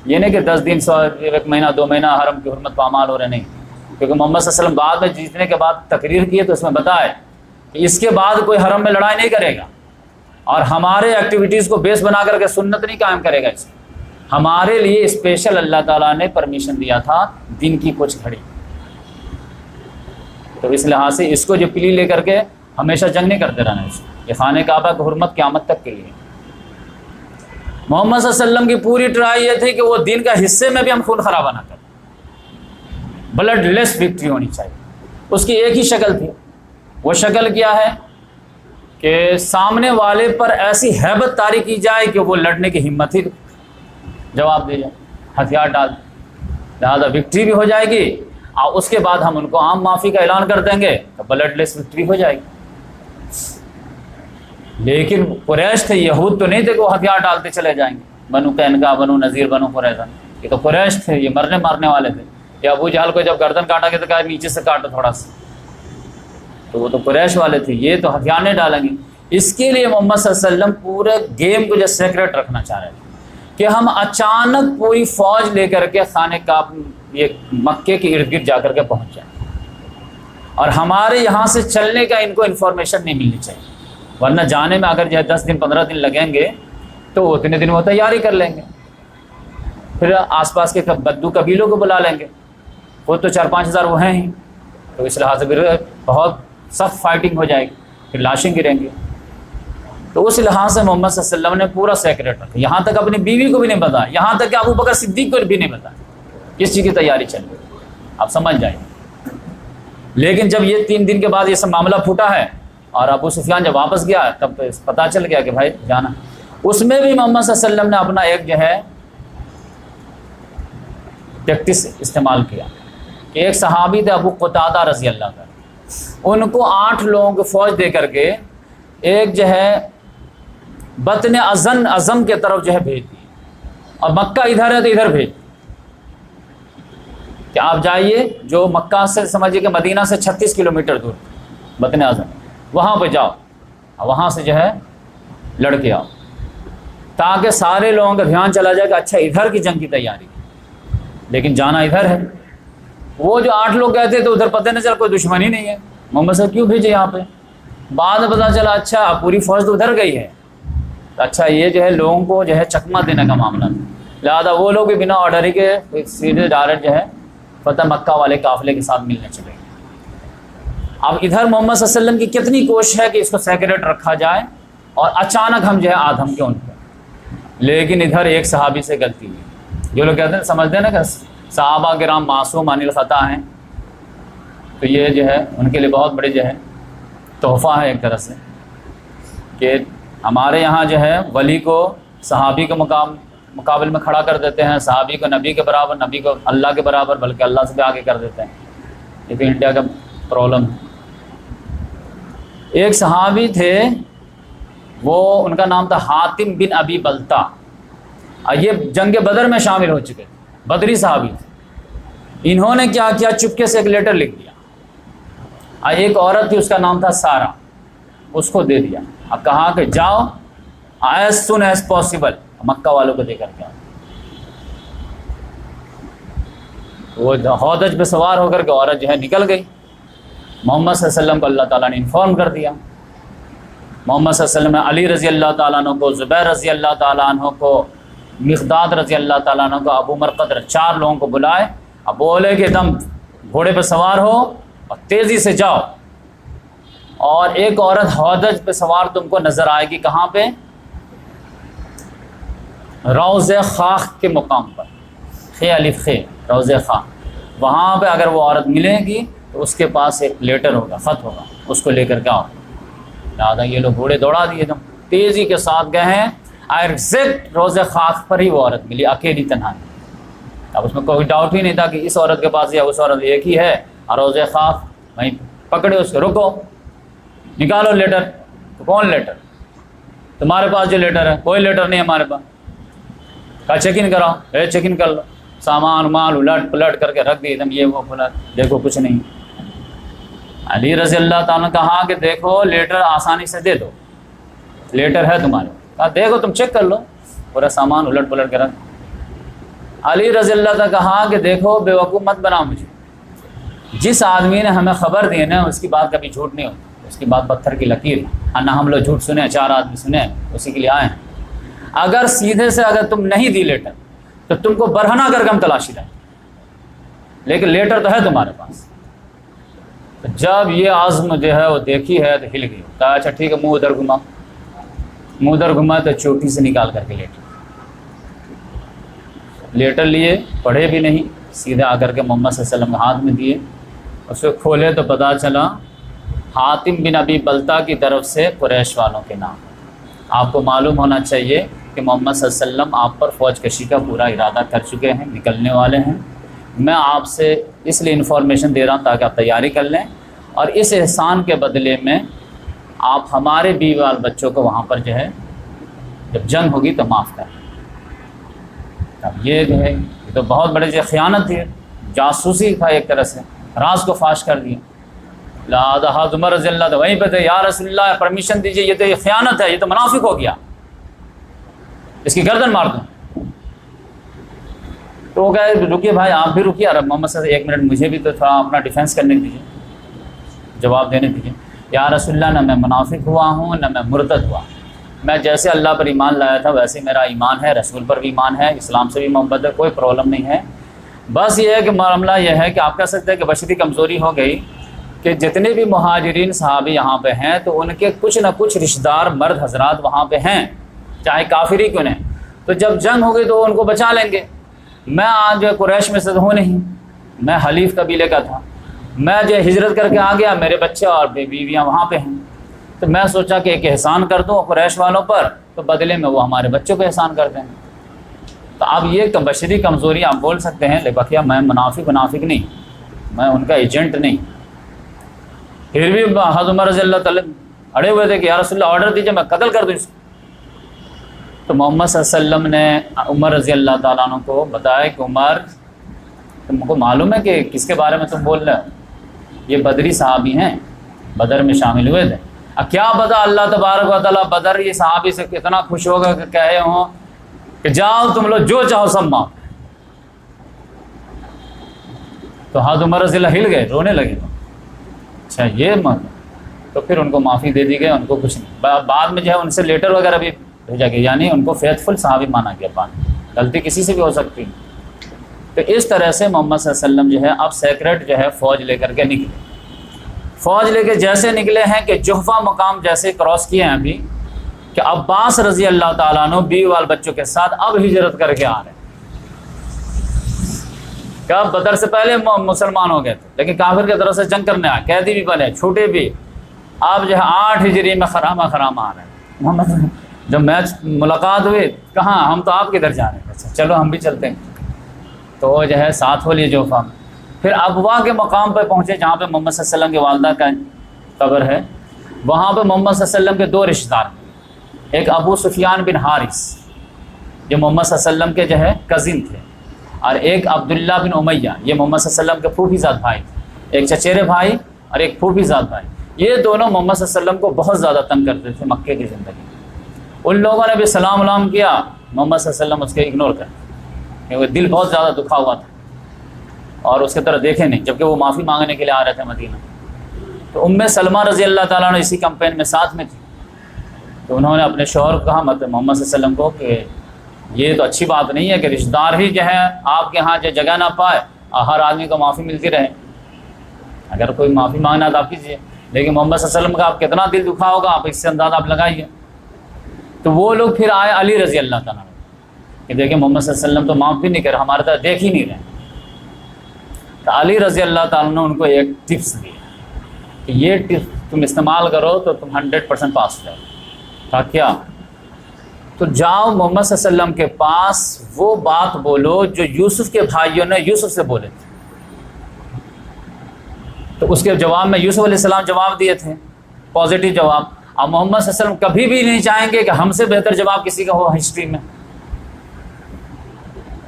یہ نہیں کہ 10 دن 1 مہینہ 2 مہینہ حرم کی حرمت پامال ہو رہے، نہیں. کیونکہ محمد صلی اللہ علیہ وسلم بعد میں جیتنے کے بعد تقریر کی ہے تو اس میں بتائے کہ اس کے بعد کوئی حرم میں لڑائی نہیں کرے گا اور ہمارے ایکٹیویٹیز کو بیس بنا کر کے سنت نہیں قائم کرے گا. اس ہمارے لیے اسپیشل اللہ تعالیٰ نے پرمیشن دیا تھا دن کی کچھ گھڑی. تو اس لحاظ سے اس کو جو پلی لے کر کے ہمیشہ جنگ نہیں کرتے رہنا. یہ خانہ کعبہ کی حرمت قیامت تک کے لیے. محمد صلی اللہ علیہ وسلم کی پوری ٹرائی یہ تھی کہ وہ دین کا حصے میں بھی ہم خون خرابہ نہ کریں، بلڈ لیس وکٹری ہونی چاہیے. اس کی ایک ہی شکل تھی. وہ شکل کیا ہے کہ سامنے والے پر ایسی ہیبت طاری کی جائے کہ وہ لڑنے کی ہمت ہی جواب دے جائے، ہتھیار ڈال دے. لہٰذا وکٹری بھی ہو جائے گی اور اس کے بعد ہم ان کو عام معافی کا اعلان کر دیں گے تو بلڈ لیس وکٹری ہو جائے گی. لیکن قریش تھے، یہود تو نہیں تھے کہ وہ ہتھیار ڈالتے چلے جائیں گے. بنو قینقاع، بنو نذیر، بنو قریظہ، یہ تو قریش تھے، یہ مرنے مارنے والے تھے. یا ابو جہل کو جب گردن کاٹا گیا تو کہا نیچے سے کاٹو تھوڑا سا، تو وہ تو قریش والے تھے، یہ تو ہتھیار نہیں ڈالیں گے. اس کے لیے محمد صلی اللہ علیہ وسلم پورے گیم کو جو سیکرٹ رکھنا چاہ رہے تھے کہ ہم اچانک پوری فوج لے کر کے خانہ کعبہ یہ مکے کے ارد گرد جا کر کے پہنچ جائیں اور ہمارے یہاں سے چلنے کا ان کو انفارمیشن نہیں ملنی چاہیے، ورنہ جانے میں اگر جو ہے 10 دن 15 دن لگیں گے تو اتنے دن وہ تیاری کر لیں گے. پھر آس پاس کے بدو قبیلوں کو بلا لیں گے، وہ تو 4-5 ہزار وہ ہیں ہی. تو اس لحاظ سے پھر بہت سخت فائٹنگ ہو جائے گی، پھر لاشیں گریں گی. تو اس لحاظ سے محمد صلی اللہ علیہ وسلم نے پورا سیکرٹ رکھا. یہاں تک اپنی بیوی کو بھی نہیں بتایا، یہاں تک کہ ابو بکر صدیق کو بھی نہیں بتایا کس چیز کی تیاری چل رہی ہے. آپ سمجھ جائیں. لیکن جب یہ 3 دن کے بعد یہ سب معاملہ پھوٹا ہے اور ابو سفیان جب واپس گیا تب تو پتہ چل گیا کہ بھائی جانا. اس میں بھی محمد صلی اللہ علیہ وسلم نے اپنا ایک جو ہے ٹیکٹس استعمال کیا کہ ایک صحابی تھے ابو قتادہ رضی اللہ عنہ، ان کو 8 لوگوں کی فوج دے کر کے ایک جو ہے بطن اعظم کے طرف جو ہے بھیج دی، اور مکہ ادھر ہے تو ادھر بھیج کہ آپ جائیے، جو مکہ سے سمجھیے کہ مدینہ سے 36 کلومیٹر دور بطن اعظم، وہاں پہ جاؤ اور وہاں سے جو ہے لڑ کے آؤ، تاکہ سارے لوگوں کا دھیان چلا جائے کہ اچھا ادھر کی جنگ کی تیاری، لیکن جانا ادھر ہے. وہ جو 8 لوگ گئے تھے تو ادھر پتہ نہیں چلا کوئی دشمنی نہیں ہے، محمد صاحب کیوں بھیجے یہاں پہ. بعد میں پتہ چلا اچھا پوری فوج تو ادھر گئی ہے، تو اچھا یہ جو ہے لوگوں کو جو ہے چکمہ دینے کا معاملہ تھا. لہٰذا وہ لوگ بھی بنا آرڈر ہی کے سیدھے ڈائریکٹ جو ہے فتح مکہ والے قافلے کے ساتھ ملنے چلے گئے. اب ادھر محمد صلی اللہ علیہ وسلم کی کتنی کوشش ہے کہ اس کو سیکریٹ رکھا جائے اور اچانک ہم جو ہے آدھم کے ان کو، لیکن ادھر ایک صحابی سے غلطی ہوئی. جو لوگ کہتے ہیں سمجھتے ہیں نا کہ صحابہ کرام معصوم عن الخطا ہیں، تو یہ جو ہے ان کے لیے بہت بڑی جو ہے تحفہ ہے ایک طرح سے، کہ ہمارے یہاں جو ہے ولی کو صحابی کے مقابل میں کھڑا کر دیتے ہیں، صحابی کو نبی کے برابر، نبی کو اللہ کے برابر، بلکہ اللہ سے بھی آگے کر دیتے ہیں۔ یہ تو انڈیا کا پرابلم ہے۔ ایک صحابی تھے، وہ ان کا نام تھا حاتم بن ابی بلتا، یہ جنگ بدر میں شامل ہو چکے، بدری صحابی تھے۔ انہوں نے کیا کیا، چپکے سے ایک لیٹر لکھ دیا۔ ایک عورت تھی، اس کا نام تھا سارا، اس کو دے دیا، اب کہا کہ جاؤ ایز سون ایز پاسبل مکہ والوں کو دے کر کے آؤ۔ وہ ہودج پہ سوار ہو کر کے عورت جو ہے نکل گئی۔ محمد صلی اللہ علیہ وسلم کو اللہ تعالیٰ نے انفارم کر دیا۔ محمد صلی اللہ علیہ وسلم نے علی رضی اللہ تعالیٰ عنہ کو، زبیر رضی اللہ تعالیٰ عنہ کو، مقداد رضی اللہ تعالیٰ عنہ کو، ابو مرقد، 4 لوگوں کو بلائے۔ اب بولے کہ تم گھوڑے پہ سوار ہو اور تیزی سے جاؤ، اور ایک عورت ہودج پہ سوار تم کو نظر آئے گی، کہاں پہ؟ روض خاخ کے مقام پر، خے الف خے، روض خاخ، وہاں پہ اگر وہ عورت ملے گی تو اس کے پاس ایک لیٹر ہوگا، خط ہوگا، اس کو لے کر کے آؤ۔ لہٰذا یہ لوگ گھوڑے دوڑا دیے، تم تیزی کے ساتھ گئے ہیں، ایگزیکٹ روض خاخ پر ہی وہ عورت ملی، اکیلی تنہا۔ اب اس میں کوئی ڈاؤٹ ہی نہیں تھا کہ اس عورت کے پاس یا اس عورت ایک ہی ہے، اور روض خاخ وہیں پکڑے اس کو، رکو نکالو لیٹر۔ تو کون لیٹر؟ تمہارے پاس جو لیٹر ہے، کوئی لیٹر نہیں ہمارے پاس۔ کہا چیک ان کراؤ، چیک ان کر لو، سامان مال الٹ پلٹ کر کے رکھ دی، تم یہ وہ کھلا، دیکھو کچھ نہیں۔ علی رضی اللہ تعالیٰ نے کہا کہ دیکھو لیٹر آسانی سے دے دو، لیٹر ہے تمہارے، کہا دیکھو تم چیک کر لو، پورا سامان الٹ پلٹ کے رکھ۔ علی رضی اللہ تعالیٰ کہا کہ دیکھو بے وقوف مت بناؤ مجھے، جس آدمی نے ہمیں خبر دی نا اس کی بات کبھی جھوٹ نہیں ہوتی، اس کی بات پتھر کی لکیر ہے، نہ ہم لوگ جھوٹ سنے، 4 آدمی سنے، اسی کے لیے آئے ہیں۔ اگر سیدھے سے اگر تم نہیں دی لیٹر تو تم کو برہنہ کر کے ہم تلاشی لیں، لیکن لیٹر تو ہے تمہارے پاس۔ تو جب یہ عزم جو ہے وہ دیکھی ہے تو ہل گئی، کہا اچھا ٹھیک ہے، منہ ادھر گھما، منہ ادھر گھما تو چوٹی سے نکال کر کے لیٹر لیے، پڑھے بھی نہیں، سیدھے آ کر کے محمد صلی اللہ علیہ وسلم کے ہاتھ میں دیے۔ اس کو کھولے تو پتہ چلا حاتم بن ابی بلتا کی طرف سے قریش والوں کے نام۔ آپ کو معلوم ہونا چاہیے کہ محمد صلی اللہ علیہ وسلم آپ پر فوج کشی کا پورا ارادہ کر چکے ہیں، نکلنے والے ہیں۔ میں آپ سے اس لیے انفارمیشن دے رہا ہوں تاکہ آپ تیاری کر لیں، اور اس احسان کے بدلے میں آپ ہمارے بیوی وال بچوں کو وہاں پر جو ہے جب جنگ ہوگی تو معاف کریں۔ اب یہ جو ہے یہ تو بہت بڑی جو خیانت تھی، جاسوسی تھا ایک طرح سے، راز کو فاش کر دیا۔ لہٰذا حضرت عمر رضی اللہ عنہ وہیں پہ تھے، یا رسول اللہ پرمیشن دیجیے، یہ تو یہ خیانت ہے، یہ تو منافق ہو گیا، اس کی گردن مار دوں۔ تو وہ کہے رکیے بھائی، آپ بھی رکیے، اور محمد صلی اللہ علیہ وسلم 1 منٹ مجھے بھی تو تھوڑا اپنا ڈیفینس کرنے دیجیے، جواب دینے دیجیے۔ یا رسول اللہ، نہ میں منافق ہوا ہوں نہ میں مرتد ہوا، میں جیسے اللہ پر ایمان لایا تھا ویسے میرا ایمان ہے، رسول پر بھی ایمان ہے، اسلام سے بھی محبت ہے، کوئی پرابلم نہیں ہے۔ بس یہ ہے کہ معاملہ یہ ہے کہ آپ کہہ سکتے ہیں کہ بشری کمزوری ہو گئی کہ جتنے بھی مہاجرین صحابی یہاں پہ ہیں تو ان کے کچھ نہ کچھ رشتہ دار مرد حضرات وہاں پہ ہیں، چاہے کافر ہی کیوں نہیں، تو جب جنگ ہوگی تو ان کو بچا لیں گے۔ میں آج قریش میں سے ہوں نہیں، میں حلیف قبیلے کا تھا، میں جو ہجرت کر کے آ گیا، میرے بچے اور بیویاں وہاں پہ ہیں، تو میں سوچا کہ ایک احسان کر دوں قریش والوں پر، تو بدلے میں وہ ہمارے بچوں کو احسان کر دیں۔ تو اب یہ بشری کمزوری آپ بول سکتے ہیں، لیکن بقیہ میں منافق نہیں، میں ان کا ایجنٹ نہیں۔ پھر بھی حضرت عمر رضی اللہ تعالیٰ اڑے ہوئے تھے کہ یا رسول اللہ آرڈر دیجیے میں قتل کر دوں اس کو۔ تو محمد صلی اللہ علیہ وسلم نے عمر رضی اللہ تعالیٰ عنہ کو بتایا کہ عمر، تم کو معلوم ہے کہ کس کے بارے میں تم بول رہے ہو؟ یہ بدری صحابی ہیں، بدر میں شامل ہوئے تھے۔ اب کیا پتا اللہ تبارک و تعالیٰ بدر یہ صحابی سے کتنا خوش ہوگا کہ کہے ہوں کہ جاؤ تم لوگ جو چاہو سب معاف۔ تو حضرت عمر رضی اللہ ہل گئے، رونے لگے، اچھا یہ تو پھر ان کو معافی دے دی گئی، ان کو کچھ نہیں۔ بعد میں جو ہے ان سے لیٹر وغیرہ بھی بھیجا گیا، یعنی ان کو فیتھ فل صحابی مانا گیا، غلطی کسی سے بھی ہو سکتی۔ تو اس طرح سے محمد صلی اللہ علیہ وسلم جو ہے اب سیکرٹ جو ہے فوج لے کر کے نکلے۔ فوج لے کے جیسے نکلے ہیں کہ جحفہ مقام جیسے کراس کیے ہیں ابھی، کہ عباس رضی اللہ تعالیٰ عنہ بیوی وال بچوں کے ساتھ اب ہجرت کر کے آ رہے ہیں۔ کب؟ بدر سے پہلے مسلمان ہو گئے تھے، لیکن کافر کی طرف سے جنگ کرنے آئے، قیدی بھی بنے، چھوٹے بھی۔ آپ جو ہے 8 ہجری میں خرامہ آ رہے ہیں محمد، جب میچ ملاقات ہوئی، کہاں ہم تو آپ کدھر جا رہے ہیں، اچھا چلو ہم بھی چلتے ہیں، تو وہ جو ہے ساتھ ہو لیے جوفا میں۔ پھر ابوا کے مقام پہ پہنچے جہاں پہ محمد صلی اللہ علیہ وسلم کی والدہ کا قبر ہے۔ وہاں پہ محمد صلی اللہ علیہ وسلم کے 2 رشتہ دار، ایک ابو سفیان بن حارث جو محمد صلی اللہ علیہ وسلم کے جو ہے کزن تھے، اور ایک عبداللہ بن امیہ، یہ محمد صلی اللہ علیہ وسلم کے پھوپھی زاد بھائی تھے، ایک چچیرے بھائی اور ایک پھوپھی زاد بھائی۔ یہ دونوں محمد صلی اللہ علیہ وسلم کو بہت زیادہ تنگ کرتے تھے مکے کی زندگی میں۔ ان لوگوں نے بھی سلام علام کیا، محمد صلی اللہ علیہ وسلم اس کے اگنور کر، کیونکہ دل بہت زیادہ دکھا ہوا تھا اور اس کی طرف دیکھے نہیں، جبکہ وہ معافی مانگنے کے لیے آ رہے تھے مدینہ۔ تو ام سلمہ رضی اللہ تعالیٰ عنہ اسی کمپین میں ساتھ میں تھی، تو انہوں نے اپنے شوہر کو کہا محمد صلی اللہ علیہ وسلم کو کہ یہ تو اچھی بات نہیں ہے کہ رشتہ دار ہی جو ہے آپ کے ہاں جو جگہ نہ پائے اور ہر آدمی کو معافی ملتی رہے۔ اگر کوئی معافی مانگنا تو آپ کیجیے، لیکن محمد صلی اللہ علیہ وسلم کا آپ کتنا دل دکھا ہوگا، آپ اس سے اندازہ آپ لگائیے۔ تو وہ لوگ پھر آئے علی رضی اللہ تعالیٰ عنہ کہ دیکھیں محمد صلی اللہ علیہ وسلم تو معاف بھی نہیں کر، ہمارے طرف دیکھ ہی نہیں رہے۔ تو علی رضی اللہ تعالیٰ نے ان کو ایک ٹپس دی کہ یہ ٹپس تم استعمال کرو تو تم 100% پاس ہو جاؤ۔ تھا کیا؟ تو جاؤ محمد صلی اللہ علیہ وسلم کے پاس وہ بات بولو جو یوسف کے بھائیوں نے یوسف سے بولے تھے۔ تو اس کے جواب میں یوسف علیہ السلام جواب دیے تھے، پازیٹیو جواب۔ اب محمد صلی اللہ علیہ وسلم کبھی بھی نہیں چاہیں گے کہ ہم سے بہتر جواب کسی کا ہو ہسٹری میں۔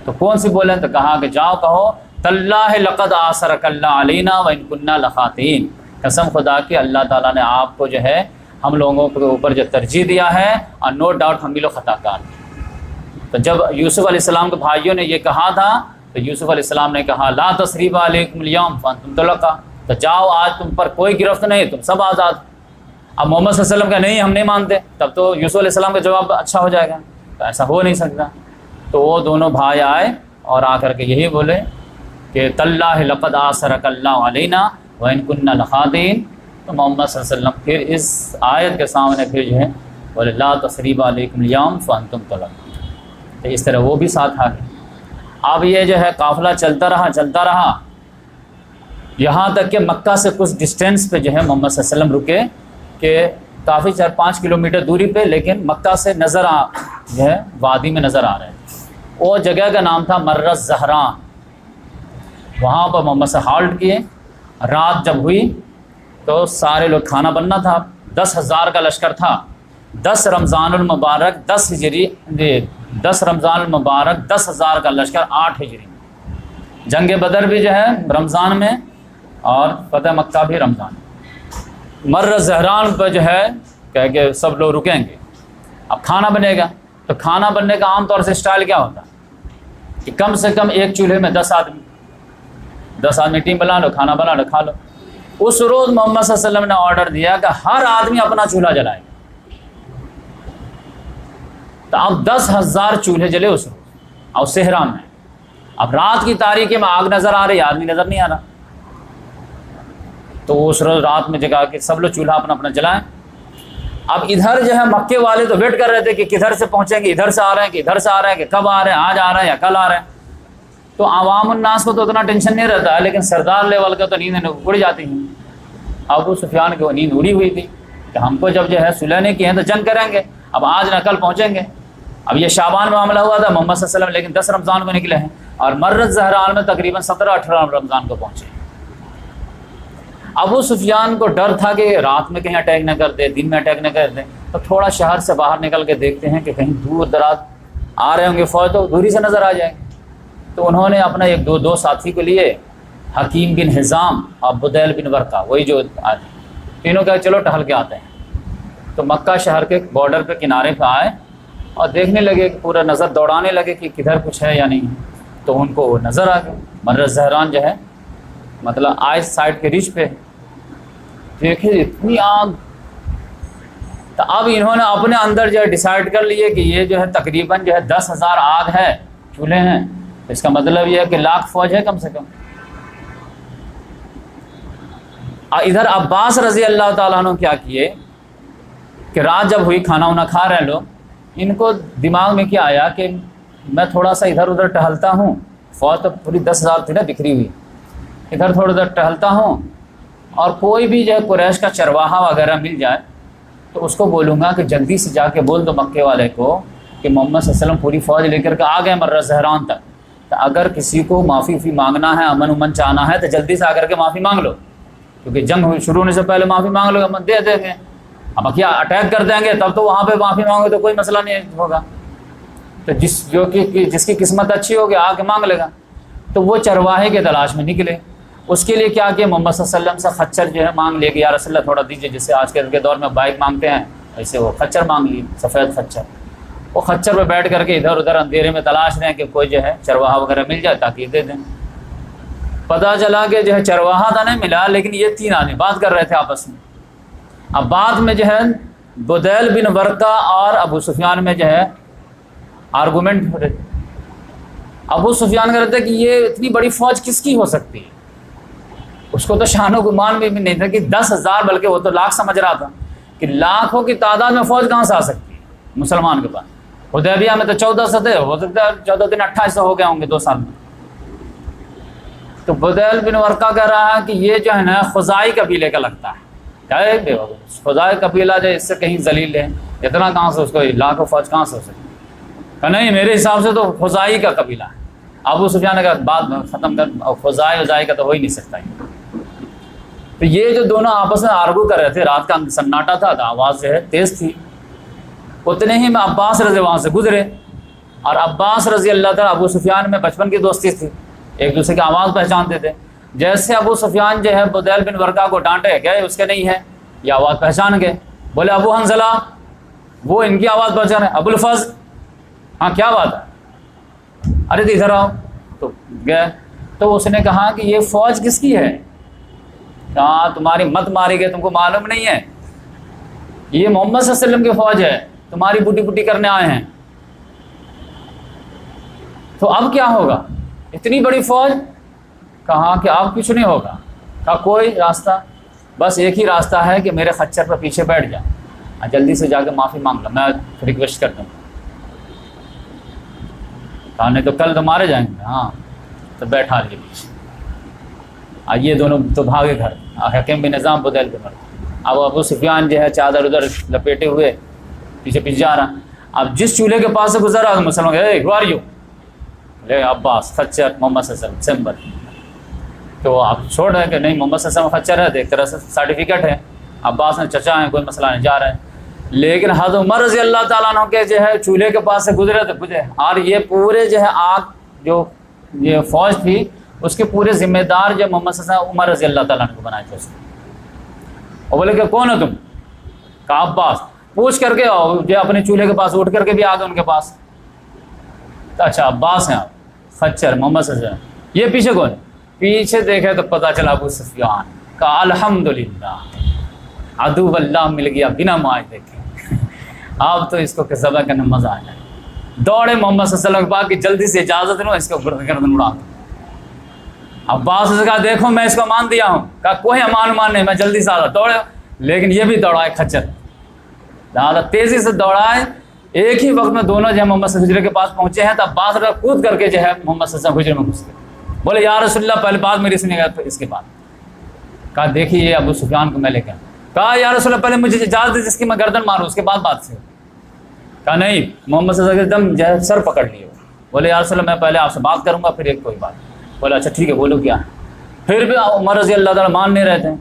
تو کون سی بولیں؟ تو کہا کہ جاؤ کہو تاللہ لقد آثرک اللہ علینا وان کنا لخاطئین، قسم خدا کی اللہ تعالیٰ نے آپ کو جو ہے ہم لوگوں کے اوپر جو ترجیح دیا ہے، اور نو ڈاؤٹ ہم بھی لوگ خطا کار ہیں۔ تو جب یوسف علیہ السلام کے بھائیوں نے یہ کہا تھا تو یوسف علیہ السلام نے کہا لا تثریب علیکم اليوم فانتم طلقاء، تو جاؤ آج تم پر کوئی گرفت نہیں، تم سب آزاد۔ اب محمد صلی اللہ علیہ وسلم کا نہیں ہم نہیں مانتے، تب تو یوسف علیہ السلام کا جواب اچھا ہو جائے گا، تو ایسا ہو نہیں سکتا۔ تو وہ دونوں بھائی آئے اور آ کر کے یہی بولے کہ تاللہ لقد آثرک اللہ علینا وان کنا لخاطئین۔ تو محمد صلی اللہ علیہ وسلم پھر اس آیت کے سامنے پھر جو ہے بولے لا تثریب علیکم اليوم فانتم طلقاء۔ تو اس طرح وہ بھی ساتھ آ گئے۔ اب یہ جو ہے قافلہ چلتا رہا یہاں تک کہ مکہ سے کچھ ڈسٹینس پہ جو ہے محمد صلی اللہ علیہ وسلم رکے، کہ کافی 4-5 کلومیٹر دوری پہ، لیکن مکہ سے نظر جو ہے وادی میں نظر آ رہے ہیں۔ وہ جگہ کا نام تھا مر الزہران۔ وہاں پر محمد سے ہالٹ کیے۔ رات جب ہوئی تو سارے لوگ کھانا بننا تھا، 10,000 کا لشکر تھا۔ 10 رمضان المبارک 10 ہجری 10 رمضان المبارک 10,000 کا لشکر 8 ہجری میں۔ جنگ بدر بھی جو ہے رمضان میں اور فتح مکہ بھی رمضان میں۔ مر زہران پہ جو ہے کہ سب لوگ رکیں گے، اب کھانا بنے گا۔ تو کھانا بننے کا عام طور سے اسٹائل کیا ہوتا کہ کم سے کم ایک چولہے میں 10 آدمی ٹیم بنا لو، کھانا بنا لو، کھا لو۔ اس روز محمد صلی اللہ علیہ وسلم نے آرڈر دیا کہ ہر آدمی اپنا چولہا جلائے گا۔ تو اب 10,000 چولہے جلے اس روز اور صحرا میں۔ اب رات کی تاریکی میں آگ نظر آ رہی، آدمی نظر نہیں آ رہا۔ تو اس روز رات میں جگہ کہ سب لوگ چولہا اپنا اپنا جلائیں۔ اب ادھر جو ہے مکے والے تو ویٹ کر رہے تھے کہ کدھر سے پہنچیں گے، ادھر سے آ رہے ہیں کہ ادھر سے آ رہے ہیں، کہ کب آ رہے ہیں، آج آ رہے ہیں یا کل آ رہے ہیں۔ تو عوام الناس کو تو اتنا ٹینشن نہیں رہتا ہے، لیکن سردار لیول کا تو نیند اڑ جاتی ہیں۔ ابو سفیان کی وہ نیند اڑی ہوئی تھی کہ ہم کو جب جو ہے صلح نہیں کی ہے تو جنگ کریں گے، اب آج نہ کل پہنچیں گے۔ اب یہ شعبان میں معاملہ ہوا تھا محمد صلی اللہ علیہ وسلم، لیکن 10 رمضان کو نکلے ہیں اور مرت زہران میں تقریباً 17-18 رمضان کو پہنچے۔ ابو سفیان کو ڈر تھا کہ رات میں کہیں اٹیک نہ کر دے، دن میں اٹیک نہ کر دے، تو تھوڑا شہر سے باہر نکل کے دیکھتے ہیں کہ کہیں دور دراز آ رہے ہوں گے فوج تو دوری سے نظر آ جائیں گے۔ تو انہوں نے اپنا ایک دو ساتھی کو لیے، حکیم بن حزام اور بدیل بن ورقہ، وہی جو آدمی، تینوں کہا چلو ٹہل کے آتے ہیں۔ تو مکہ شہر کے بارڈر پہ کنارے پہ آئے اور دیکھنے لگے کہ پورا نظر دوڑانے لگے کہ کدھر کچھ ہے یا نہیں۔ تو ان کو وہ نظر آ گیا، مرت زہران جو ہے مطلب آئس سائڈ کے ریچ پہ، دیکھے اتنی آگ۔ تو اب انہوں نے اپنے اندر جو ہے ڈیسائیڈ کر لیے کہ یہ جو ہے تقریباً جو ہے 10,000 آگ ہے، چولہے ہیں، اس کا مطلب یہ ہے کہ لاکھ فوج ہے کم سے کم۔ ادھر عباس رضی اللہ تعالیٰ عنہ کیا کیے کہ رات جب ہوئی، کھانا وانا کھا رہے ہیں لوگ، ان کو دماغ میں کیا آیا کہ میں تھوڑا سا ادھر ادھر ٹہلتا ہوں فوج تو پوری 10,000 تھی نا بکھری ہوئی. ادھر تھوڑا ادھر ٹہلتا ہوں اور کوئی بھی جو ہے قریش کا چرواہا وغیرہ مل جائے تو اس کو بولوں گا کہ جلدی سے جا کے بول دو مکے والے کو کہ محمد صلی اللہ علیہ وسلم پوری فوج لے کر کے آ گئے مرہ زہران تک. تو اگر کسی کو معافی مانگنا ہے، امن چاہنا ہے، تو جلدی سے آ کر کے معافی مانگ لو، کیونکہ جنگ شروع ہونے سے پہلے معافی مانگ لو، امن دے دیں گے. اب کیا اٹیک کر دیں گے تب تو وہاں پہ معافی مانگو تو کوئی مسئلہ نہیں ہوگا. تو جس کی قسمت اچھی ہوگی آ کے مانگ لے گا. تو وہ چرواہے کے تلاش میں نکلے. اس کے لیے کیا کہ محمد صلی اللہ علیہ وسلم سے خچر جو ہے مانگ لے کہ یا رسول اللہ تھوڑا دیجیے، جسے آج کل کے دور میں بائک مانگتے ہیں ایسے وہ خچر مانگ لی، سفید خچر. وہ خچر پہ بیٹھ کر کے ادھر ادھر اندھیرے میں تلاش رہے ہیں کہ کوئی جو ہے چرواہا وغیرہ مل جائے تاکہ دے دیں. پتہ چلا کہ جو ہے چرواہا تھا نہیں ملا، لیکن یہ 3 آدمی بات کر رہے تھے آپس میں. اب بعد میں جو ہے بدیل بن ورقہ اور ابو سفیان میں جو ہے آرگومنٹ ہو رہے تھے. ابو سفیان کہہ رہے تھے کہ یہ اتنی بڑی فوج کس کی ہو سکتی ہے. اس کو تو شان و گمان بھی نہیں تھا کہ 10,000 بلکہ وہ تو لاکھ سمجھ رہا تھا کہ لاکھوں کی تعداد میں فوج کہاں سے آ سکتی ہے مسلمان کے پاس. حدیبیہ میں تو 1400 تھے، ہو سکتا ہے 14 دن 2800 ہو گئے ہوں گے 2 سال میں. تو بدیل بن ورقہ کہہ رہا ہے کہ یہ جو ہے نا خزائی قبیلے کا لگتا ہے. کیا خزائی قبیلہ جو اس سے کہیں ذلیل ہے، اتنا کہاں سے اس کو لاکھوں فوج کہاں سے ہو سکتی ہے. کہ نہیں میرے حساب سے تو خزائی کا قبیلہ ہے. ابو سفیان نے کہا بات ختم کر، خزائی کا تو ہو ہی نہیں سکتا. تو یہ جو دونوں آپس میں آرگو کر رہے تھے، رات کا سناٹا تھا، آواز جو ہے تیز تھی. اتنے ہی میں عباس رضی وہاں سے گزرے، اور عباس رضی اللہ تعالیٰ ابو سفیان میں بچپن کی دوستی تھی، ایک دوسرے کی آواز پہچانتے تھے. جیسے ابو سفیان جو ہے بدیل بن ورقہ کو ڈانٹے گئے اس کے نہیں ہے، یہ آواز پہچان گئے. بولے ابو حنزلہ، وہ ان کی آواز پہچانے. ابو الفضل، ہاں کیا بات ہے، ارے ادھر آؤ. تو گئے تو اس نے کہا کہ یہ فوج کس کی ہے. کہا تمہاری مت ماری گئی، تم کو معلوم نہیں ہے، یہ محمد صلی اللہ علیہ وسلم کی فوج ہے، تمہاری بوٹی بوٹی کرنے آئے ہیں. تو اب کیا ہوگا، اتنی بڑی فوج. کہا کہ اب کچھ نہیں ہوگا. کہا کوئی راستہ، بس ایک ہی راستہ ہے کہ میرے خچر پر پیچھے بیٹھ جائے، جلدی سے جا کے معافی مانگ لو، میں ریکویسٹ کرتا ہوں. کہا نہیں تو کل تو مارے جائیں گے. ہاں تو بیٹھا لیے پیچھے. یہ دونوں تو بھاگے گھر، حکیم بن نظام بدیل کے مرد. اب ابو سفیان جو ہے چادر ادھر لپیٹے ہوئے پیچھے پیچھے جا رہا. اب جس چولہے کے پاس سے گزرا مسلمان لے عباس خچر محمد صلی اللہ علیہ وسلم سمبل. تو آپ چھوڑ رہے ہیں کہ نہیں محمد صلی اللہ علیہ وسلم خچر ہے، تو ایک طرح سے سرٹیفکیٹ ہے. عباس نے چچا ہیں، کوئی مسئلہ نہیں، جا رہے ہیں. لیکن حضرت عمر رضی اللہ تعالیٰ عنہ کے جو ہے چولہے کے پاس سے گزرے تو پوچھے، اور یہ پورے جو ہے آگ جو یہ فوج تھی اس کے پورے ذمہ دار جو محمد صلی اللہ علیہ وسلم عمر رضی اللہ تعالیٰ عنہ کو بنائے تھے. اس کو وہ بولے کہ کون ہو تم. کہا عباس. پوچھ کر کے جو اپنے چولہے کے پاس اٹھ کر کے بھی آ گئے ان کے پاس. اچھا عباس ہیں آپ، خچر محمد صلی اللہ علیہ وسلم. یہ پیچھے کون؟ پیچھے دیکھے تو پتہ چلا ابو سفیان. کہا الحمدللہ عدو اللہ مل گیا بنا مائے دیکھے. آپ تو اس کو ذبح کرنے مزہ آ جائے. دوڑے محمد صلی اللہ علیہ وسلم کے پاس کہ جلدی سے اجازت لو، اس کو گردن اڑا دو. عباس نے کہا دیکھو میں اس کو مان دیا ہوں. کہا کوئی امان نہیں، میں جلدی سے آتا. دوڑے، لیکن یہ بھی دوڑائے خچر، زیادہ تیزی سے دوڑائے. ایک ہی وقت میں دونوں جو ہے محمد صلی اللہ علیہ وسلم کے پاس پہنچے ہیں. تو عباس نے کود کر کے جو ہے محمد صلی اللہ علیہ وسلم حجرے میں گھس گئے. بولے یا رسول اللہ پہلے بات میری سنیے گا پھر اس کے بعد. کہا دیکھیے یہ ابو سفیان کو میں لے کر. کہا یا رسول اللہ پہلے مجھے اجازت دی جس کی میں گردن ماروں، اس کے بعد بات سے. کہا نہیں، محمد صلی اللہ علیہ وسلم جو ہے سر پکڑ لیے. بولے یا رسول اللہ میں پہلے آپ سے بات کروں گا پھر ایک کوئی بات. بولا اچھا ٹھیک ہے بولو کیا ہے. پھر بھی عمر رضی اللہ تعالیٰ مان نہیں رہے تھے.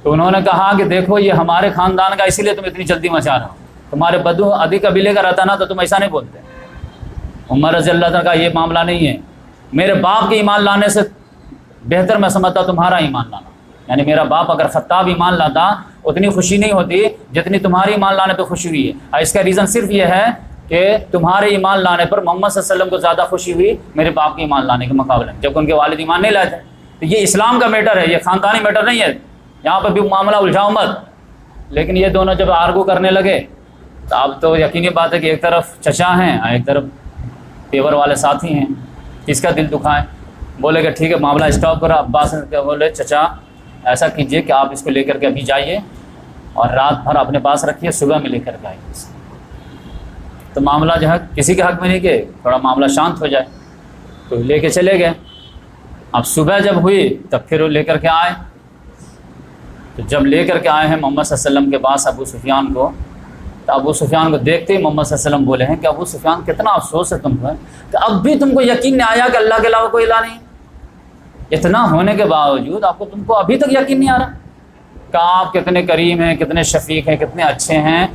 تو انہوں نے کہا کہ دیکھو یہ ہمارے خاندان کا، اسی لیے تم اتنی جلدی مچا رہا ہو. تمہارے بدو ادی قبیلے کا رہتا نا تو تم ایسا نہیں بولتے. عمر رضی اللہ تعالیٰ کا یہ معاملہ نہیں ہے. میرے باپ کے ایمان لانے سے بہتر میں سمجھتا تمہارا ایمان لانا. یعنی میرا باپ اگر خطاب ایمان لاتا اتنی خوشی نہیں ہوتی جتنی تمہاری ایمان لانے پہ خوشی ہوئی ہے. اس کا ریزن صرف یہ ہے کہ تمہارے ایمان لانے پر محمد صلی اللہ علیہ وسلم کو زیادہ خوشی ہوئی میرے باپ کے ایمان لانے کے مقابلے میں، جب ان کے والد ایمان نہیں لائے تھے. تو یہ اسلام کا میٹر ہے، یہ خاندانی میٹر نہیں ہے. یہاں پہ بھی معاملہ الجھاؤ مت. لیکن یہ دونوں جب آرگو کرنے لگے تو اب تو یقینی بات ہے کہ ایک طرف چچا ہیں ایک طرف پیور والے ساتھی ہیں، کس کا دل دکھائیں. بولے کہ ٹھیک ہے معاملہ اسٹاپ کرو. عباس نے بولے چچا ایسا کیجئے کہ آپ اس کو لے کر کے ابھی جائیے اور رات بھر اپنے پاس رکھیے، صبح میں لے کر کے آئیے. تو معاملہ جو ہے کسی کے حق میں نہیں کہ تھوڑا معاملہ شانت ہو جائے. تو لے کے چلے گئے. اب صبح جب ہوئی تب پھر وہ لے کر کے آئے. تو جب لے کر کے آئے ہیں محمد صلی اللہ علیہ وسلم کے پاس ابو سفیان کو، تو ابو سفیان کو دیکھتے ہی محمد صلی اللہ علیہ وسلم بولے ہیں کہ ابو سفیان کتنا افسوس ہے تم کو کہ اب بھی تم کو یقین نہیں آیا کہ اللہ کے علاوہ کوئی الہ نہیں. اتنا ہونے کے باوجود تم کو ابھی تک یقین نہیں آ رہا کہ آپ کتنے کریم ہیں، کتنے شفیق ہیں، کتنے اچھے ہیں،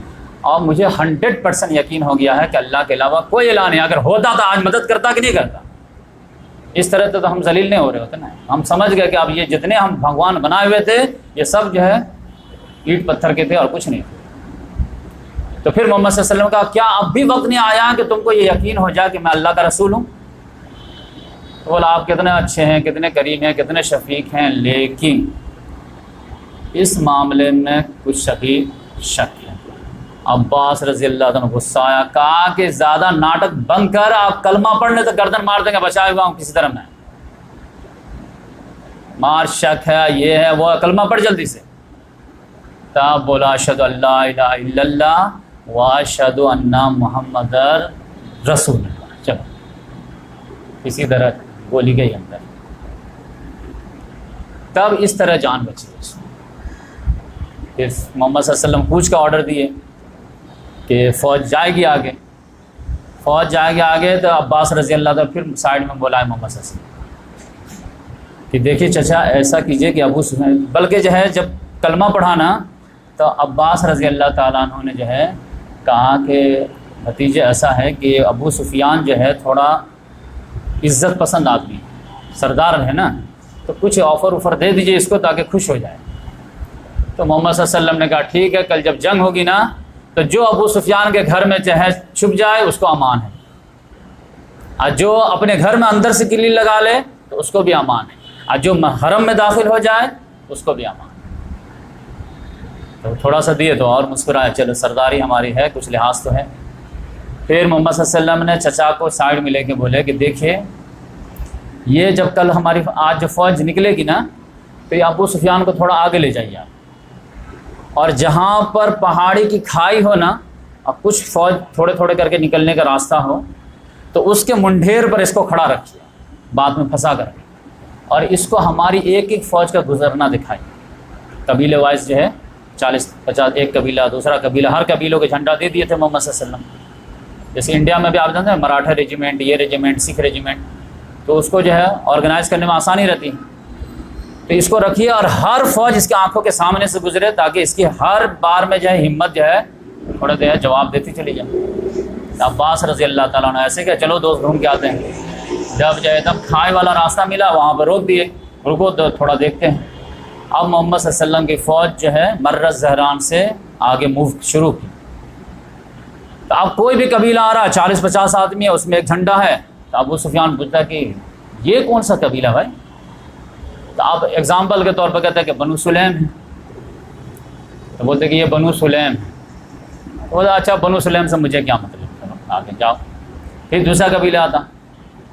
اور مجھے 100% یقین ہو گیا ہے کہ اللہ کے علاوہ کوئی الہ نہیں. اگر ہوتا تو آج مدد کرتا کہ نہیں کرتا. اس طرح تو ہم ذلیل نہیں ہو رہے ہوتے نا. ہم سمجھ گئے کہ اب یہ جتنے ہم بھگوان بنائے ہوئے تھے یہ سب جو ہے اینٹ پتھر کے تھے اور کچھ نہیں تھے. تو پھر محمد صلی اللہ علیہ وسلم کا کیا اب بھی وقت نہیں آیا کہ تم کو یہ یقین ہو جائے کہ میں اللہ کا رسول ہوں؟ تو بولا آپ کتنے اچھے ہیں، کتنے کریم ہیں، کتنے شفیق ہیں، لیکن اس معاملے میں کچھ شک ہے. عباس رضی اللہ عنہ غصہ آیا، کہا کہ زیادہ ناٹک بند کر، آپ کلمہ پڑھنے تو گردن مار دیں گے، بچائے ہوا ہوں کسی طرح میں. مار شک ہے، یہ ہے وہ، کلمہ پڑھ جلدی سے. تب بولا اشہد اللہ الہ الا اللہ واشہد ان محمد رسول اللہ. چلو اسی طرح گولی گئی اندر. تب اس طرح جان بچی. پھر محمد صلی اللہ علیہ وسلم کوچ کا آرڈر دیے کہ فوج جائے گی آگے. فوج جائے گی آگے تو عباس رضی اللہ عنہ پھر سائڈ میں بولا ہے محمد صلی اللہ علیہ وسلم کہ دیکھیے چچا ایسا کیجئے کہ ابو سفیان، بلکہ جو ہے جب کلمہ پڑھانا تو عباس رضی اللہ تعالیٰ عنہ نے جو ہے کہا کہ بھتیجے ایسا ہے کہ ابو سفیان جو ہے تھوڑا عزت پسند آدمی، سردار ہے نا، تو کچھ آفر دے دیجئے اس کو تاکہ خوش ہو جائے. تو محمد صلی اللہ علیہ وسلم نے کہا ٹھیک ہے، کل جب جنگ ہوگی نا تو جو ابو سفیان کے گھر میں چاہے چھپ جائے اس کو امان ہے، اور جو اپنے گھر میں اندر سے کلی لگا لے تو اس کو بھی امان ہے، اور جو حرم میں داخل ہو جائے اس کو بھی امان ہے. تو تھوڑا سا دیے تو اور مسکرائے، چلو سرداری ہماری ہے، کچھ لحاظ تو ہے. پھر محمد صلی اللہ علیہ وسلم نے چچا کو سائڈ میں لے کے بولے کہ دیکھیے یہ جب کل ہماری آج جو فوج نکلے گی نا تو یہ ابو سفیان کو تھوڑا آگے لے جائیے آپ، اور جہاں پر پہاڑی کی کھائی ہو نا اور کچھ فوج تھوڑے تھوڑے کر کے نکلنے کا راستہ ہو تو اس کے منڈھیر پر اس کو کھڑا رکھیے بعد میں پھنسا کر کے، اور اس کو ہماری ایک ایک فوج کا گزرنا دکھائیے. قبیلے وائز جو ہے 40-50 ایک قبیلہ دوسرا قبیلہ، ہر قبیلوں کے جھنڈا دے دیے تھے محمد صلی اللہ علیہ وسلم. جیسے انڈیا میں بھی آپ جانتے ہیں مراٹھا ریجیمنٹ، یہ ریجیمنٹ، سکھ ریجیمنٹ، تو اس کو جو ہے آرگنائز کرنے میں آسانی رہتی ہے. تو اس کو رکھیے اور ہر فوج اس کے آنکھوں کے سامنے سے گزرے تاکہ اس کی ہر بار میں جو ہے ہمت جو ہے تھوڑا دیر جواب دیتی چلی جائے. عباس رضی اللہ تعالیٰ نے ایسے کہ چلو دوست گھوم کے آتے ہیں. جب جو ہے تب کھائے والا راستہ ملا وہاں پہ روک دیے، رکو تو تھوڑا دیکھتے ہیں. اب محمد صلی اللہ علیہ وسلم کی فوج جو ہے مرہ زہران سے آگے موو شروع کی. تو اب کوئی بھی قبیلہ آ رہا ہے 40-50 آدمی ہے، اس میں ایک جھنڈا ہے. تو ابو سفیان پوچھتا ہے کہ یہ کون سا قبیلہ بھائی؟ تو آپ ایگزامپل کے طور پر کہتے ہیں کہ بنو سلیم ہے. تو بولتے کہ یہ بنو سلیم ہے. تو بولتا اچھا بنو سلیم سے مجھے کیا مطلب، آگے جاؤ. پھر دوسرا قبیلہ آتا.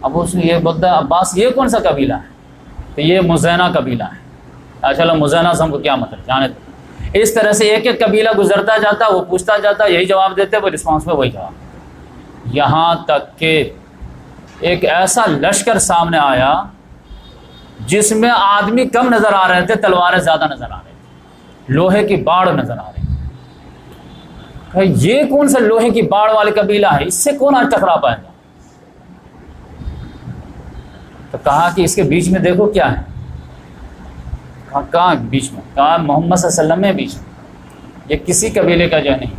اب اس نے یہ بولتا ہے عباس یہ کون سا قبیلہ ہے؟ تو یہ مزینہ قبیلہ ہے. چلو مزینہ سے ہم کو کیا مطلب، جانے دو. اس طرح سے ایک ایک قبیلہ گزرتا جاتا، وہ پوچھتا جاتا، یہی جواب دیتے، وہ رسپانس میں وہی جواب. یہاں تک کہ ایک ایسا لشکر سامنے آیا جس میں آدمی کم نظر آ رہے تھے، تلواریں زیادہ نظر آ رہی تھیں، لوہے کی باڑ نظر آ رہی تھی. یہ کون سا لوہے کی باڑ والے قبیلہ ہے، اس سے کون آج ٹکرا پائے گا؟ تو کہا کہ اس کے بیچ میں دیکھو کیا ہے. کہاں بیچ میں؟ کہا محمد صلی اللہ علیہ وسلم میں بیچ میں. یہ کسی قبیلے کا جو نہیں،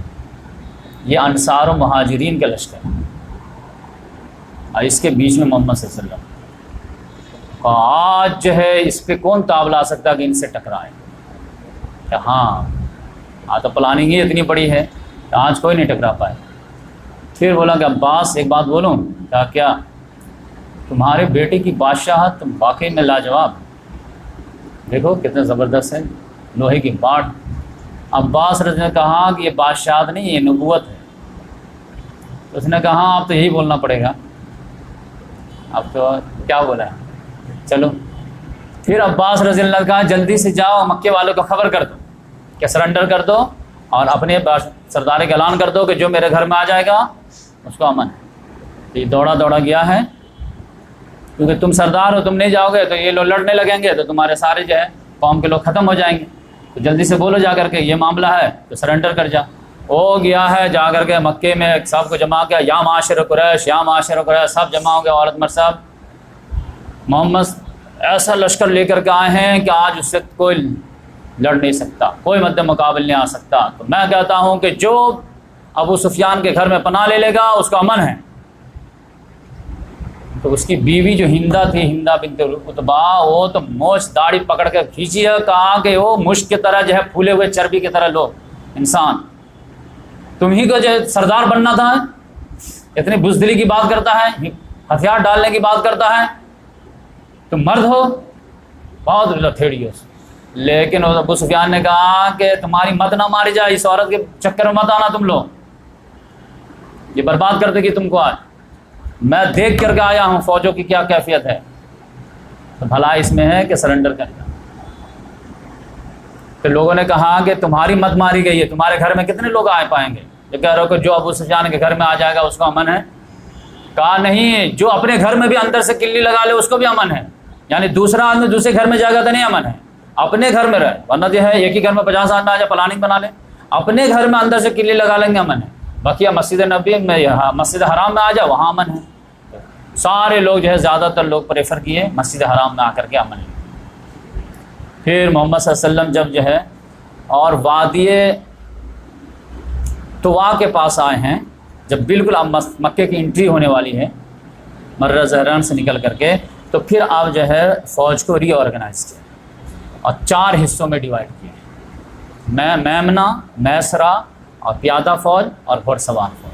یہ انصار و مہاجرین کا لشکر ہے، اور اس کے بیچ میں محمد صلی اللہ علیہ وسلم. آج جو ہے اس پہ کون تاب لا سکتا کہ ان سے ٹکرائے؟ کہ ہاں تو پلاننگ ہی اتنی بڑی ہے کہ آج کوئی نہیں ٹکرا پائے. پھر بولا کہ عباس ایک بات بولوں؟ کہا کیا؟ تمہارے بیٹے کی بادشاہت تم واقعی میں لاجواب. دیکھو کتنے زبردست ہے، لوہے کی باڑ. عباس رضی نے کہا کہ یہ بادشاہت نہیں، یہ نبوت ہے. تو اس نے کہا اب تو یہی بولنا پڑے گا. اب تو کیا بولا ہے، چلو. پھر عباس رضی اللہ نے کہا جلدی سے جاؤ مکے والوں کو خبر کر دو کہ سرنڈر کر دو، اور اپنے سرداری کا اعلان کر دو کہ جو میرے گھر میں آ جائے گا اس کو امن ہے. تو یہ دوڑا گیا ہے کیونکہ تم سردار ہو، تم نہیں جاؤ گے تو یہ لوگ لڑنے لگیں گے، تو تمہارے سارے جو ہے قوم کے لوگ ختم ہو جائیں گے، تو جلدی سے بولو جا کر کے یہ معاملہ ہے تو سرنڈر کر جا۔ ہو گیا ہے، جا کر کے مکے میں سب کو جمع کیا، یا معاشر قریش یا معاشر قریش، سب جمع ہو گیا، عورت مرد سب۔ محمد ایسا لشکر لے کر کے آئے ہیں کہ آج اس سے کوئی لڑ نہیں سکتا، کوئی مد مقابل نہیں آ سکتا۔ تو میں کہتا ہوں کہ جو ابو سفیان کے گھر میں پناہ لے لے گا اس کا امن ہے۔ تو اس کی بیوی جو ہندا تھی، ہندا بنت عتبہ، وہ تو موچ داڑھی پکڑ کے کھینچی ہے، کہا کہ وہ مشک کی طرح جو ہے پھولے ہوئے چربی کی طرح لو انسان، تم ہی کو جو ہے سردار بننا تھا، اتنی بزدلی کی بات کرتا ہے، ہتھیار ڈالنے کی بات کرتا ہے، تم مرد ہو، بہت لٹھیڑی ہو۔ لیکن ابو سفیان نے کہا کہ تمہاری مت نہ ماری جائے، اس عورت کے چکر میں مت آنا تم لوگ، یہ برباد کر دے گی تم کو۔ آج میں دیکھ کر کے آیا ہوں فوجوں کی کیا کیفیت ہے، تو بھلا اس میں ہے کہ سرنڈر کر جائے۔ تو لوگوں نے کہا کہ تمہاری مت ماری گئی ہے، تمہارے گھر میں کتنے لوگ آ پائیں گے؟ یہ کہہ رہے ہو کہ جو ابو سفیان کے گھر میں آ جائے گا اس کو امن ہے؟ کہا نہیں، جو اپنے گھر میں بھی اندر سے کلی لگا لے اس کو بھی امن ہے، یعنی دوسرا آدمی دوسرے گھر میں جائے گا تو نہیں امن ہے، اپنے گھر میں رہے، ورنہ جو ہے ایک ہی گھر میں 50 آدمی آ جائے پلاننگ بنا لیں، اپنے گھر میں اندر سے کلی لگا لیں گے امن ہے، باقی مسجد نبی میں یہاں مسجد حرام میں آ جائے وہاں امن ہے۔ سارے لوگ جو ہے زیادہ تر لوگ پریفر کیے مسجد حرام میں آ کر کے امن ہے۔ پھر محمد صلی اللہ علیہ وسلم جب جو ہے اور وادی طوا کے پاس آئے ہیں، جب بالکل اب مکے کی انٹری ہونے والی ہے مرہ زہران سے نکل کر کے، تو پھر آپ جو ہے فوج کو ری آرگنائز کیا اور 4 حصوں میں ڈیوائڈ کیا، میمنہ، میسرہ اور پیادہ فوج اور گھوڑ سوار فوج۔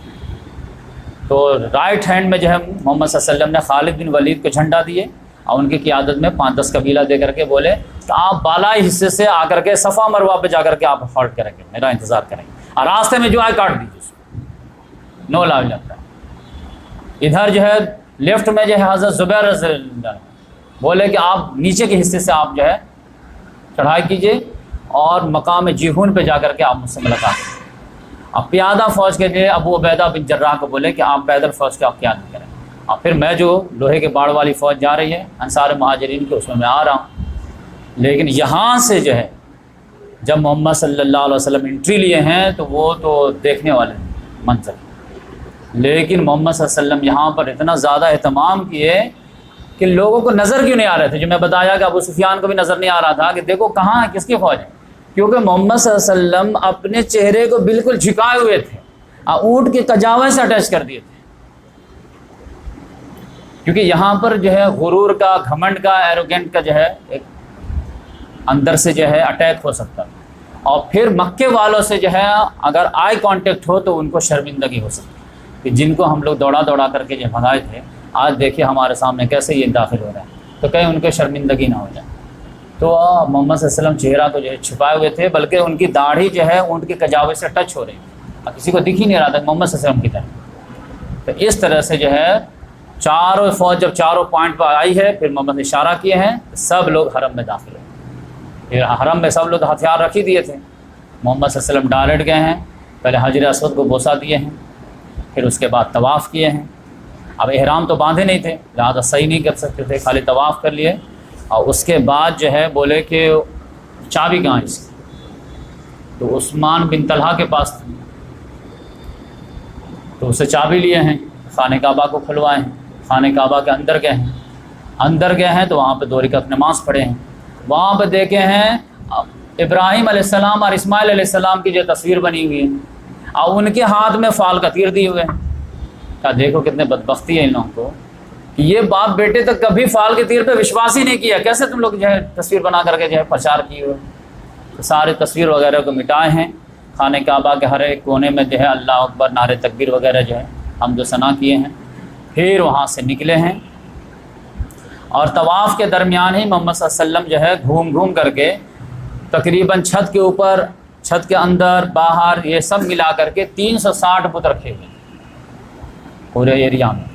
تو رائٹ ہینڈ میں جو ہے محمد صلی اللہ علیہ وسلم نے خالد بن ولید کو جھنڈا دیے اور ان کی قیادت میں 5-10 قبیلہ دے کر کے بولے کہ آپ بالائی حصے سے آ کر کے صفا مروہ پہ جا کر کے آپ ہالٹ کریں گے، میرا انتظار کریں گے، اور راستے میں جو آئے کاٹ دیجیے اس کو، نو لاو لگتا ہے۔ ادھر جو ہے لیفٹ میں جو ہے حضرت زبیر رضی اللہ عنہ بولے کہ آپ نیچے کے حصے سے آپ جو ہے چڑھائی کیجیے اور مقام جیہون پہ جا کر کے آپ مجھ سے ملاقات کریں۔ اب پیادہ فوج کے لیے ابو عبیدہ بن جراح کو بولے کہ آپ پیدل فوج کی آپ قیادت کریں، اور پھر میں جو لوہے کے باڑ والی فوج جا رہی ہے انصار مہاجرین کے، اس میں آ رہا ہوں۔ لیکن یہاں سے جو ہے جب محمد صلی اللہ علیہ وسلم انٹری لیے ہیں تو وہ تو دیکھنے والے منظر، لیکن محمد صلی اللہ علیہ وسلم یہاں پر اتنا زیادہ اہتمام کیے کہ لوگوں کو نظر کیوں نہیں آ رہے تھے، جو میں بتایا کہ ابو سفیان کو بھی نظر نہیں آ رہا تھا کہ دیکھو کہاں ہے، کس کی فوج ہے، کیونکہ محمد صلی اللہ علیہ وسلم اپنے چہرے کو بالکل جھکائے ہوئے تھے اور اونٹ کے کجاوے سے اٹیچ کر دیے تھے، کیونکہ یہاں پر جو ہے غرور کا، گھمنڈ کا، ایروگینٹ کا جو ہے ایک اندر سے جو ہے اٹیک ہو سکتا ہے، اور پھر مکے والوں سے جو ہے اگر آئی کانٹیکٹ ہو تو ان کو شرمندگی ہو سکتی ہے، کہ جن کو ہم لوگ دوڑا دوڑا کر کے جو بھگائے تھے آج دیکھیے ہمارے سامنے کیسے یہ داخل ہو رہا ہے، تو کہیں ان کو شرمندگی نہ ہو جائے۔ تو محمد صلی اللہ علیہ وسلم چہرہ کو جو ہے چھپائے ہوئے تھے، بلکہ ان کی داڑھی جو ہے اونٹ کے کجاوے سے ٹچ ہو رہی ہے اور کسی کو دکھ ہی نہیں رہا تھا محمد صلی اللہ علیہ وسلم کی طرف۔ تو اس طرح سے جو ہے چاروں فوج جب چاروں پوائنٹ پر آئی ہے، پھر محمد نے اشارہ کیے ہیں، سب لوگ حرم میں داخل ہوئے۔ پھر حرم میں سب لوگ ہتھیار رکھ ہی دیے تھے، محمد صلی اللہ علیہ وسلم ڈائریکٹ گئے ہیں، پہلے حجر اسود کو بوسہ دیے ہیں، پھر اس کے بعد طواف کیے ہیں۔ اب احرام تو باندھے نہیں تھے، لہٰذا صحیح نہیں کر سکتے تھے، خالی طواف کر لیے، اور اس کے بعد جو ہے بولے کہ چابی کہاں اس کی، تو عثمان بن طلحہ کے پاس تھی، تو اسے چابی لیے ہیں، خانہ کعبہ کو کھلوائے ہیں، خانہ کعبہ کے اندر گئے ہیں تو وہاں پہ 2 رکعت نماز پڑھے ہیں، وہاں پہ دیکھے ہیں ابراہیم علیہ السلام اور اسماعیل علیہ السلام کی جو تصویر بنی ہوئی ہے، اور ان کے ہاتھ میں فال کا تیر دیے ہوئے ہیں۔ کیا دیکھو کتنے بدبختی ہے ان لوگوں کو کہ یہ باپ بیٹے تک کبھی فال کے تیر پہ وشواس ہی نہیں کیا، کیسے تم لوگ جو ہے تصویر بنا کر کے جو ہے پرچار کیے ہوئے، تو سارے تصویر وغیرہ کو مٹائے ہیں، خانہ کعبہ کے ہر ایک کونے میں جو ہے اللہ اکبر، نعرے تکبیر وغیرہ جو ہے حمد و ثنا کیے ہیں، پھر وہاں سے نکلے ہیں، اور طواف کے درمیان ہی محمد صلی اللہ علیہ وسلم جو ہے گھوم کر کے تقریباً چھت کے اوپر، چھت کے اندر، باہر، یہ سب ملا کر کے 360 بت رکھے ہوئے پورے ایریا میں۔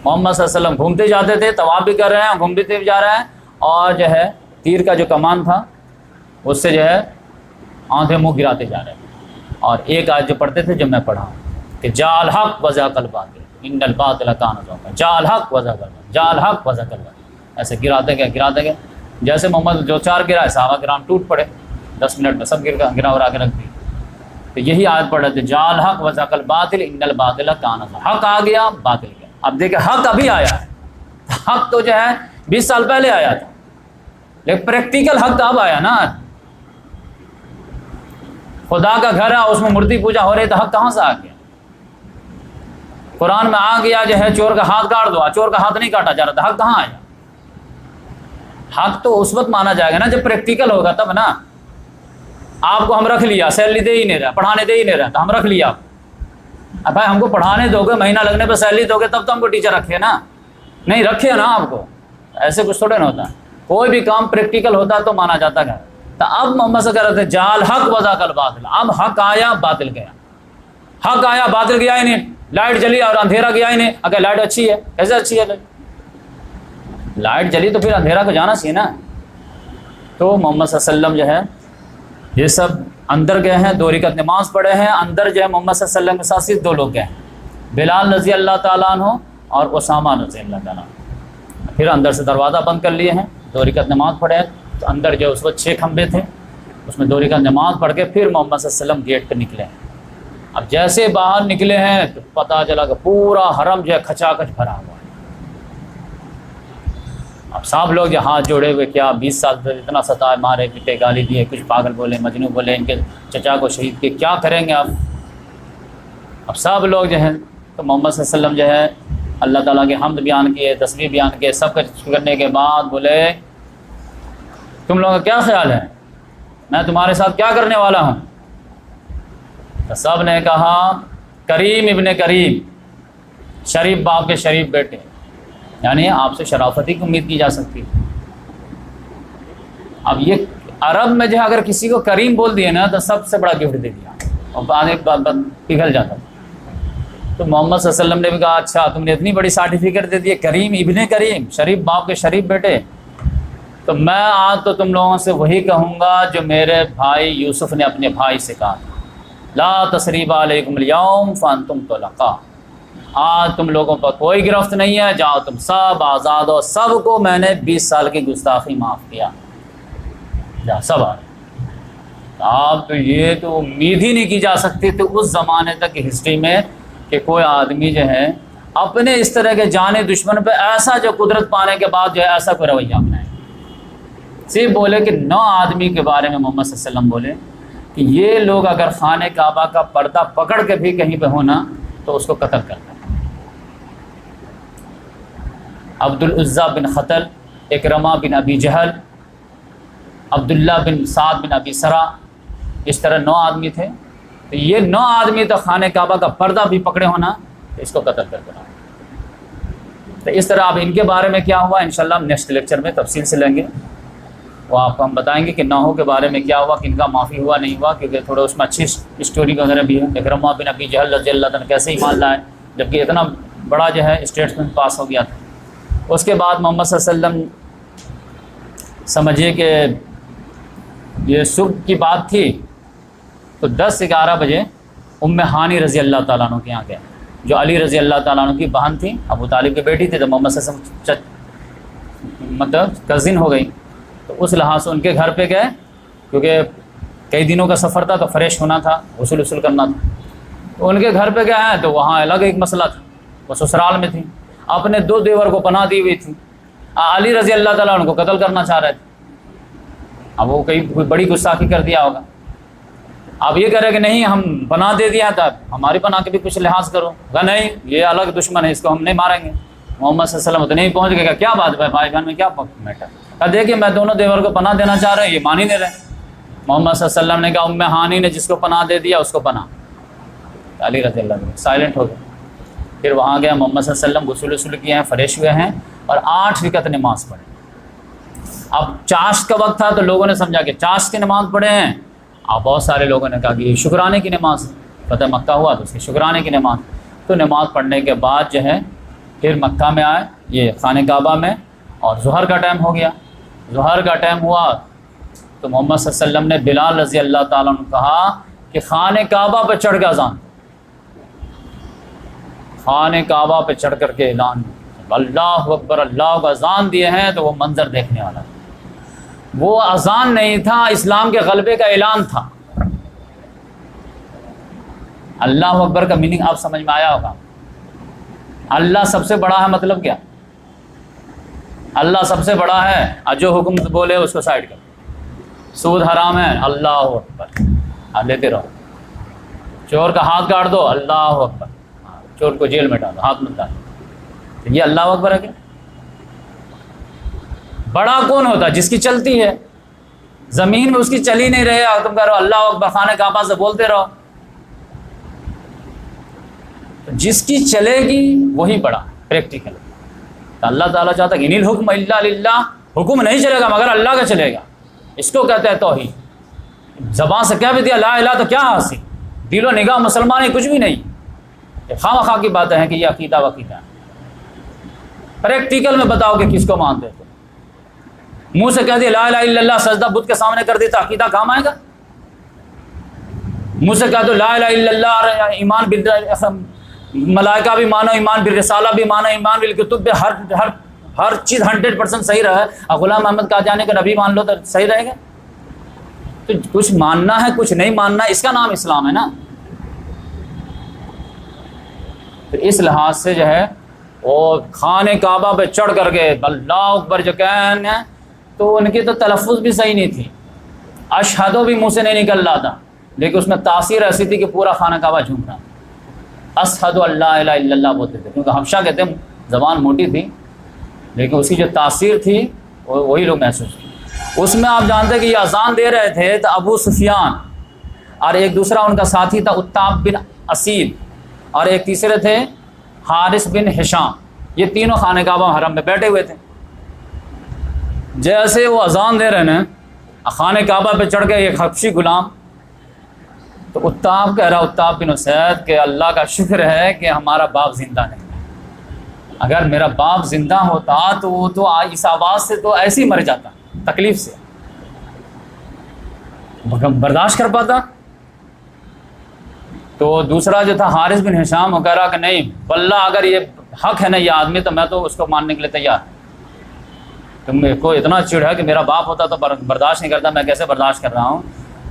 محمد صلی اللہ علیہ وسلم گھومتے جاتے تھے، طواف بھی کر رہے ہیں، گھومتے بھی جا رہے ہیں، اور جو ہے تیر کا جو کمان تھا اس سے جو ہے آنکھیں منہ گراتے جا رہے ہیں، اور ایک آیت جو پڑھتے تھے جو میں پڑھا ہوں کہ جاء الحق وزهق الباطل ان الباطل کان زهوقا، جاء الحق وزهق الباطل، جاء الحق وزهق الباطل، ایسے گراتے گئے جیسے محمد جو 4 گرا ہے صحابہ کرام ٹوٹ پڑے 10 منٹ میں سب گرا ورا کے رکھ دی. تو یہی آیت پڑھ رہے تھے جال حق وزاق الباطل ان الباطل کان زہوقا. حق آ گیا باطل گیا. اب دیکھیں حق ابھی آیا ہے, حق تو جو ہے 20 سال پہلے آیا تھا, لیکن پریکٹیکل حق اب آیا نا. خدا کا گھر ہے اس میں مورتی پوجا ہو رہی تو حق کہاں سے آ گیا؟ قرآن میں آ گیا جو ہے چور کا ہاتھ کاٹ دو, چور کا ہاتھ نہیں کاٹا جا رہا تھا, حق کہاں آیا؟ حق تو اس وقت مانا جائے گا نا جب پریکٹیکل ہوگا تب نا. آپ کو ہم رکھ لیا, سیلری دے ہی نہیں رہا, پڑھانے دے ہی نہیں رہا, تو ہم رکھ لیا. اب بھائی ہم کو پڑھانے دو گے, مہینہ لگنے پہ سیلری دو گے تب تو ہم کو ٹیچر رکھے نا, نہیں رکھے نا آپ کو. ایسے کچھ تھوڑے نہ ہوتا, کوئی بھی کام پریکٹیکل ہوتا تو مانا جاتا ہے. تو اب محمد سے کہہ رہے تھے جال حق وزاق الباطل. اب حق آیا باطل گیا, حق آیا باطل گیا ہی نہیں. لائٹ جلی اور اندھیرا گیا ہی نہیں. اگر لائٹ اچھی ہے, کیسے اچھی ہے لائٹ جلی تو پھر اندھیرا کو جانا چاہیے نا. تو محمد صلی اللہ علیہ وسلم جو ہے یہ سب اندر گئے ہیں, 2 رکعت نماز پڑھے ہیں. اندر جو ہے محمد صلی اللہ علیہ وسلم کے ساتھ صرف 2 لوگ گئے ہیں, بلال رضی اللہ تعالیٰ عنہ اور اسامہ رضی اللہ تعالیٰ عنہ. پھر اندر سے دروازہ بند کر لیے ہیں, 2 رکعت نماز پڑھے ہیں. تو اندر جو اس وقت 6 کھمبے تھے, اس میں 2 رکعت نماز پڑھ کے پھر محمد صلی اللہ علیہ وسلم گیٹ پہ نکلے ہیں. اب جیسے باہر نکلے ہیں تو پتہ چلا کہ پورا حرم جو ہے کھچا کھچ بھرا ہوا ہے. اب سب لوگ یہ ہاتھ جوڑے ہوئے, کیا 20 سال سے اتنا ستائے, مارے پیٹے, گالی دیے, کچھ پاگل بولے, مجنوں بولے, ان کے چچا کو شہید کے, کیا کریں گے آپ؟ اب سب لوگ جو ہیں تو محمد صلی اللہ علیہ وسلم جو ہے اللہ تعالیٰ کے حمد بیان کیے, تسبیح بیان کیے, سب کچھ کرنے کے بعد بولے تم لوگوں کا کیا خیال ہے, میں تمہارے ساتھ کیا کرنے والا ہوں؟ تو سب نے کہا کریم ابن کریم, شریف باپ کے شریف بیٹے, یعنی آپ سے شرافتی کی امید کی جا سکتی ہے. اب یہ عرب میں جو ہے اگر کسی کو کریم بول دیے نا تو سب سے بڑا گفٹ دے دیا, اور بعد ایک پگھل جاتا. تو محمد صلی اللہ علیہ وسلم نے بھی کہا اچھا تم نے اتنی بڑی سرٹیفکیٹ دے دی, کریم ابن کریم, شریف باپ کے شریف بیٹے, تو میں آج تو تم لوگوں سے وہی کہوں گا جو میرے بھائی یوسف نے اپنے بھائی سے کہا تھا, لا تثریب علیکم اليوم فانتم طلقاء. آج تم لوگوں پر کوئی گرفت نہیں ہے, جاؤ تم سب آزاد ہو, سب کو میں نے 20 سال کی گستاخی معاف کیا, جا سب آ. آپ تو یہ تو امید ہی نہیں کی جا سکتی تھی اس زمانے تک کی ہسٹری میں کہ کوئی آدمی جو ہے اپنے اس طرح کے جانے دشمن پہ ایسا جو قدرت پانے کے بعد جو ہے ایسا کوئی رویہ اپنائے. صرف بولے کہ 9 آدمی کے بارے میں محمد صلی اللہ علیہ وسلم بولے کہ یہ لوگ اگر خانہ کعبہ کا پردہ پکڑ کے بھی کہیں پہ ہونا تو اس کو قتل کرتا. عبدالعزیٰ بن خطل, اکرمہ بن ابی جہل, عبداللہ بن سعد بن ابی سرا, اس طرح 9 آدمی تھے. تو یہ 9 آدمی تو خانہ کعبہ کا پردہ بھی پکڑے ہونا تو اس کو قتل کر دینا. تو اس طرح اب ان کے بارے میں کیا ہوا انشاءاللہ ہم نیکسٹ لیکچر میں تفصیل سے لیں گے. وہ آپ کو ہم بتائیں گے کہ 9 کے بارے میں کیا ہوا, کہ ان کا معافی ہوا نہیں ہوا, کیونکہ تھوڑا اس میں اچھی اسٹوری وغیرہ بھی ہے. اکرمہ بن ابی جہل رضی اللہ عنہ کیسے ایمان لائے جبکہ اتنا بڑا جو ہے اسٹیٹمنٹ پاس ہو گیا تھا. اس کے بعد محمد صلی اللہ علیہ وسلم سمجھیے کہ یہ صبح کی بات تھی تو 10-11 بجے ام ہانی رضی اللہ تعالیٰ عنہ کے یہاں گئے, جو علی رضی اللہ تعالیٰ عنہ کی بہن تھی, ابو طالب کی بیٹی تھی. تو محمد صلی اللہ علیہ وسلم مطلب کزن ہو گئی, تو اس لحاظ سے ان کے گھر پہ گئے, کیونکہ کئی دنوں کا سفر تھا تو فریش ہونا تھا, غسل کرنا تھا. تو ان کے گھر پہ گئے ہیں تو وہاں الگ ایک مسئلہ تھا, وہ سسرال میں تھی, اپنے 2 دیور کو پناہ دی ہوئی تھی. علی رضی اللہ تعالیٰ عنہ کو قتل کرنا چاہ رہے تھے. اب وہ کوئی بڑی گستاخی کر دیا ہوگا. اب یہ کہہ رہے کہ نہیں ہم پناہ دے دیا تھا, ہماری پناہ کے بھی کچھ لحاظ کرو. کہا نہیں یہ الگ دشمن ہے, اس کو ہم نہیں ماریں گے. محمد صلی اللہ علیہ وسلم تو نہیں پہنچ گئے. کہ کیا بات ہے بھائی بہن میں کیا میٹر؟ کہا دیکھیے میں دونوں دیور کو پناہ دینا چاہ رہے ہیں, یہ مان ہی نہیں رہے. محمد صلی اللہ علیہ وسلم نے کہا ام ہانی نے جس کو پناہ دے دیا اس کو پناہ. علی رضی اللہ عنہ سائلنٹ ہو گئے. پھر وہاں گیا, محمد صلی اللہ علیہ وسلم غسل کیے ہیں, فریش ہوئے ہیں اور 8 رکعت نماز پڑھے. اب چاشت کا وقت تھا تو لوگوں نے سمجھا کہ چاشت کی نماز پڑھے ہیں. اب بہت سارے لوگوں نے کہا کہ یہ شکرانے کی نماز, فتح مکہ ہوا تو اس کی شکرانے کی نماز. تو نماز پڑھنے کے بعد جو ہے پھر مکہ میں آئے, یہ خانہ کعبہ میں, اور ظہر کا ٹائم ہو گیا. ظہر کا ٹائم ہوا تو محمد صلی اللہ علیہ وسلم نے بلال رضی اللہ تعالیٰ عنہ کہا کہ خانہ کعبہ پہ چڑھ کے اذان, خانہ کعبہ پہ چڑھ کر کے اعلان اللہ اکبر اللہ کو اذان دیے ہیں تو وہ منظر دیکھنے والا تھا. وہ اذان نہیں تھا، اسلام کے غلبے کا اعلان تھا. اللہ اکبر کا میننگ آپ سمجھ میں آیا ہوگا. اللہ سب سے بڑا ہے مطلب کیا؟ اللہ سب سے بڑا ہے اور جو حکم بولے اس کو سائڈ کر. سود حرام ہے، اللہ اکبر، آپ لیتے رہو. چور کا ہاتھ کاٹ دو، اللہ اکبر، چور کو جیل میں ڈالو، ہاتھ مت ڈالو. یہ اللہ اکبر ہے کیا؟ بڑا کون ہوتا ہے؟ جس کی چلتی ہے. زمین میں اس کی چل ہی نہیں رہے، تم کہہ رہو اللہ اکبر، خانہ کعبہ سے بولتے رہو. جس کی چلے گی وہی بڑا پریکٹیکل. تو اللہ تعالیٰ چاہتا ہے ان الحکم الا للہ، حکم نہیں چلے گا مگر اللہ کا چلے گا. اس کو کہتے ہیں توحید. زبان سے کہہ بھی دیا لا الہ تو کیا حاصل؟ دل و نگاہ مسلمان ہے کچھ بھی نہیں. یہ خواہ مخواہ کی باتیں ہیں کہ یہ عقیدہ وقیدہ ہے. پریکٹیکل میں بتاؤ کہ کس کو مانتے ہو. منہ سے کہہ دیا لا الہ الا اللہ، سجدہ بت کے سامنے کر دیتا، عقیدہ کام آئے گا؟ منہ سے کہہ دو لا الہ الا اللہ اور ایمان ملائکہ بھی مانو، ایمان بالرسالہ بھی مانو، ایمان بالکتب بھی، ہر چیز 100% صحیح رہے اور غلام محمد قادیانی کا نبی مان لو تو صحیح رہے گا؟ تو کچھ ماننا ہے کچھ نہیں ماننا، اس کا نام اسلام ہے نا. تو اس لحاظ سے جو ہے وہ خانہ کعبہ پہ چڑھ کر کے اللہ اکبر جو کہنے ہیں تو ان کی تو تلفظ بھی صحیح نہیں تھی. اشہدو بھی منہ سے نہیں نکل رہا تھا، لیکن اس میں تاثیر ایسی تھی کہ پورا خانہ کعبہ جھوم رہا. اشہد اللہ الہ الا اللہ بولتے تھے، کیونکہ حبشہ کہتے ہیں زبان موٹی تھی، لیکن اس کی جو تاثیر تھی وہی لوگ محسوس کی. اس میں آپ جانتے کہ یہ اذان دے رہے تھے تو ابو سفیان اور ایک دوسرا ان کا ساتھی تھا اتاب بن اسید، اور ایک تیسرے تھے حارث بن ہشام. یہ تینوں خانہ کعبہ حرم میں بیٹھے ہوئے تھے. جیسے وہ اذان دے رہے ہیں خانہ کعبہ پہ چڑھ گئے ایک حبشی غلام. تو اتاب کہہ رہا، اتاب بن اسید، کہ اللہ کا شکر ہے کہ ہمارا باپ زندہ نہیں ہے. اگر میرا باپ زندہ ہوتا تو وہ تو اس آواز سے تو ایسے ہی مر جاتا، تکلیف سے برداشت کر پاتا. تو دوسرا جو تھا حارث بن ہشام، وہ کہہ رہا کہ نہیں واللہ اگر یہ حق ہے نا یہ آدمی تو میں تو اس کو ماننے کے لیے تیار. تم کو اتنا چڑ ہے کہ میرا باپ ہوتا تو برداشت نہیں کرتا، میں کیسے برداشت کر رہا ہوں.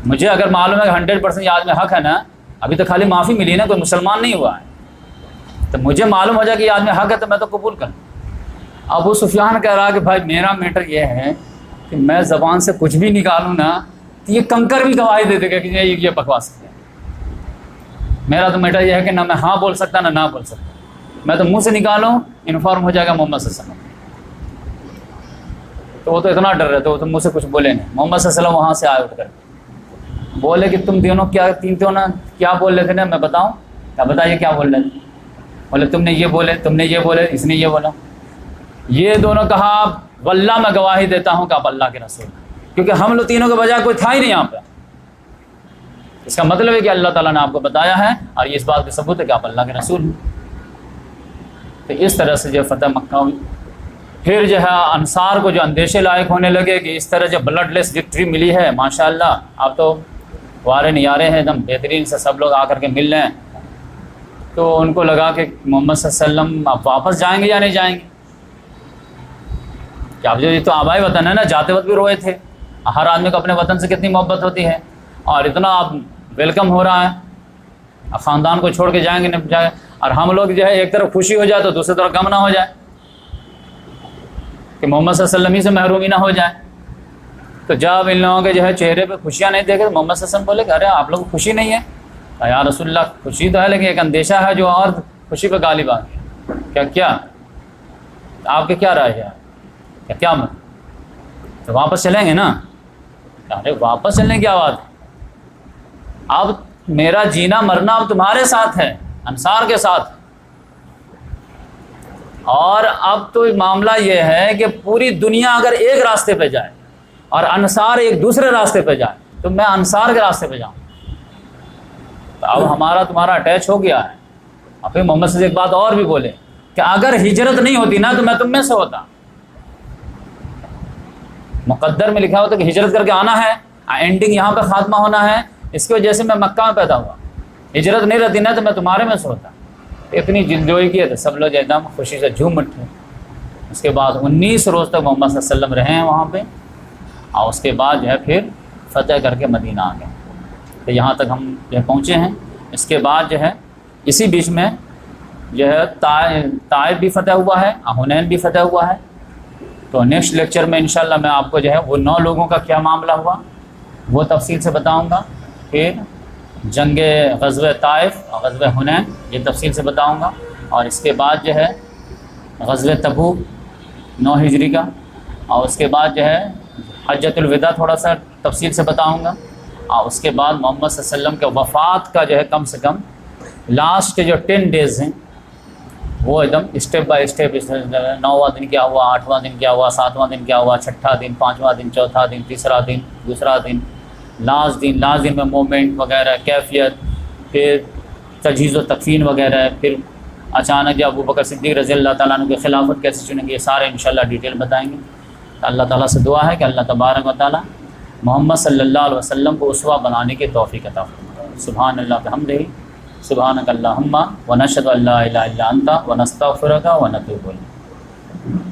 مجھے اگر معلوم ہے کہ 100% یہ آدمی حق ہے نا، ابھی تو خالی معافی ملی نا، کوئی مسلمان نہیں ہوا ہے، تو مجھے معلوم ہو جائے کہ یہ آدمی حق ہے تو میں تو قبول کروں. ابو سفیان کہہ رہا کہ بھائی میرا میٹر یہ ہے کہ میں زبان سے کچھ بھی نکالوں نا تو یہ کنکر بھی گواہی دے دے گا کہ یہ بکواس ہے. میرا تو میٹر یہ ہے کہ نہ میں ہاں بول سکتا نہ بول سکتا. میں تو منہ سے نکالوں انفارم ہو جائے گا محمد صلی اللہ علیہ وسلم. تو وہ تو اتنا ڈر رہے تو وہ تو منہ سے کچھ بولے نہیں. محمد صلی اللہ علیہ وسلم وہاں سے آئے اٹھ کر بولے کہ تم دونوں کیا بول رہے تھے نا، میں بتاؤں کیا؟ بتائیے کیا بول رہے تھے. بولے تم نے یہ بولے، تم نے یہ بولے، اس نے یہ بولا. یہ دونوں کہا واللہ میں گواہی دیتا ہوں کہ آپ اللہ کے رسول ہیں، کیونکہ ہم لوگ تینوں کے بجائے کوئی تھا ہی نہیں یہاں پہ. اس کا مطلب ہے کہ اللہ تعالیٰ نے آپ کو بتایا ہے اور یہ اس بات کا ثبوت ہے کہ آپ اللہ کے رسول ہیں. تو اس طرح سے جو فتح مکہ ہوئی. پھر جو ہے انصار کو جو اندیشے لائق ہونے لگے کہ اس طرح جو بلڈ لیس وکٹری ملی ہے، ماشاءاللہ آپ تو وارے نیارے ہیں، ایک دم بہترین سے سب لوگ آ کر کے مل رہے ہیں. تو ان کو لگا کہ محمد صلی اللہ علیہ وسلم اب واپس جائیں گے یا نہیں جائیں گے. کہ اب جو یہ تو آبائی وطن ہے نا، جاتے وقت بھی روئے تھے. ہر آدمی کو اپنے وطن سے کتنی محبت ہوتی ہے، اور اتنا اب ویلکم ہو رہا ہے، اب خاندان کو چھوڑ کے جائیں گے نہیں جائیں. اور ہم لوگ جو ہے ایک طرف خوشی ہو جائے تو دوسری طرف غم نہ ہو جائے کہ محمد صلی اللہ علیہ وسلم ہی سے محرومی نہ ہو جائے. تو جب ان لوگوں کے جو ہے چہرے پہ خوشیاں نہیں دیکھے تو محمد صلی اللہ علیہ وسلم بولے کہ ارے آپ لوگوں کو خوشی نہیں ہے. یا رسول اللہ خوشی تو ہے لیکن ایک اندیشہ ہے جو اور خوشی پہ غالب آ گیا. کیا آپ کے کیا رائے ہے؟ کیا تو واپس چلیں گے نا؟ ارے واپس چلنے کی کیا بات ہے؟ اب میرا جینا مرنا اب تمہارے ساتھ ہے، انصار کے ساتھ. اور اب تو معاملہ یہ ہے کہ پوری دنیا اگر ایک راستے پہ جائے اور انصار ایک دوسرے راستے پہ جائے تو میں انصار کے راستے پہ جاؤں. تو اب ہمارا تمہارا اٹیچ ہو گیا ہے. اور پھر محمد سے ایک بات اور بھی بولے کہ اگر ہجرت نہیں ہوتی نا تو میں تم میں سے ہوتا. مقدر میں لکھا ہوتا کہ ہجرت کر کے آنا ہے، اینڈنگ یہاں پہ خاتمہ ہونا ہے، اس کی وجہ سے میں مکہ میں پیدا ہوا. ہجرت نہیں رہتی نا تو میں تمہارے میں سے ہوتا. اتنی جلجوئی کی ہے تو سب لوگ ایک دم خوشی سے جھوم اٹھے. اس کے بعد 19 روز تک محمد صلی اللہ علیہ وسلم رہے ہیں وہاں پہ، اور اس کے بعد جو ہے پھر فتح کر کے مدینہ آ گئے. تو یہاں تک ہم جو ہے پہنچے ہیں. اس کے بعد جو ہے اسی بیچ میں جو ہے طائف بھی فتح ہوا ہے، حنین بھی فتح ہوا ہے. تو نیکسٹ لیکچر میں انشاءاللہ میں آپ کو جو ہے وہ 9 لوگوں کا کیا معاملہ ہوا وہ تفصیل سے بتاؤں گا. پھر جنگ غزوہ طائف اور غزوہ حنین یہ تفصیل سے بتاؤں گا. اور اس کے بعد جو ہے غزوہ تبوک 9 ہجری کا، اور اس کے بعد جو ہے حجۃ الوداع تھوڑا سا تفصیل سے بتاؤں گا. اور اس کے بعد محمد صلی اللہ علیہ وسلم کے وفات کا جو ہے کم سے کم لاسٹ کے جو 10 ڈیز ہیں وہ ایک دم اسٹیپ بائی اسٹیپ، 9واں دن کیا ہوا، 8واں دن کیا ہوا، 7واں دن کیا ہوا، 6واں دن، 5واں دن، 4تھا دن، تیسرا دن، دوسرا دن، لاسٹ دن میں مومنٹ وغیرہ، کیفیت، پھر تجہیز و تکفین وغیرہ، پھر اچانک جب ابو بکر صدیق رضی اللہ تعالیٰ عنہ کی خلافت کیسے چنیں گے، یہ سارے انشاءاللہ ڈیٹیل بتائیں گے. اللہ تعالیٰ سے دعا ہے کہ اللہ تبارک و تعالیٰ محمد صلی اللہ علیہ وسلم کو اسوہ بنانے کی توفیق عطا فرمائے. سبحان اللہ بحمدہ، سبحانک اللہم ونشہد ان لا الہ الا انت ونستغفرک ونتوب الیک.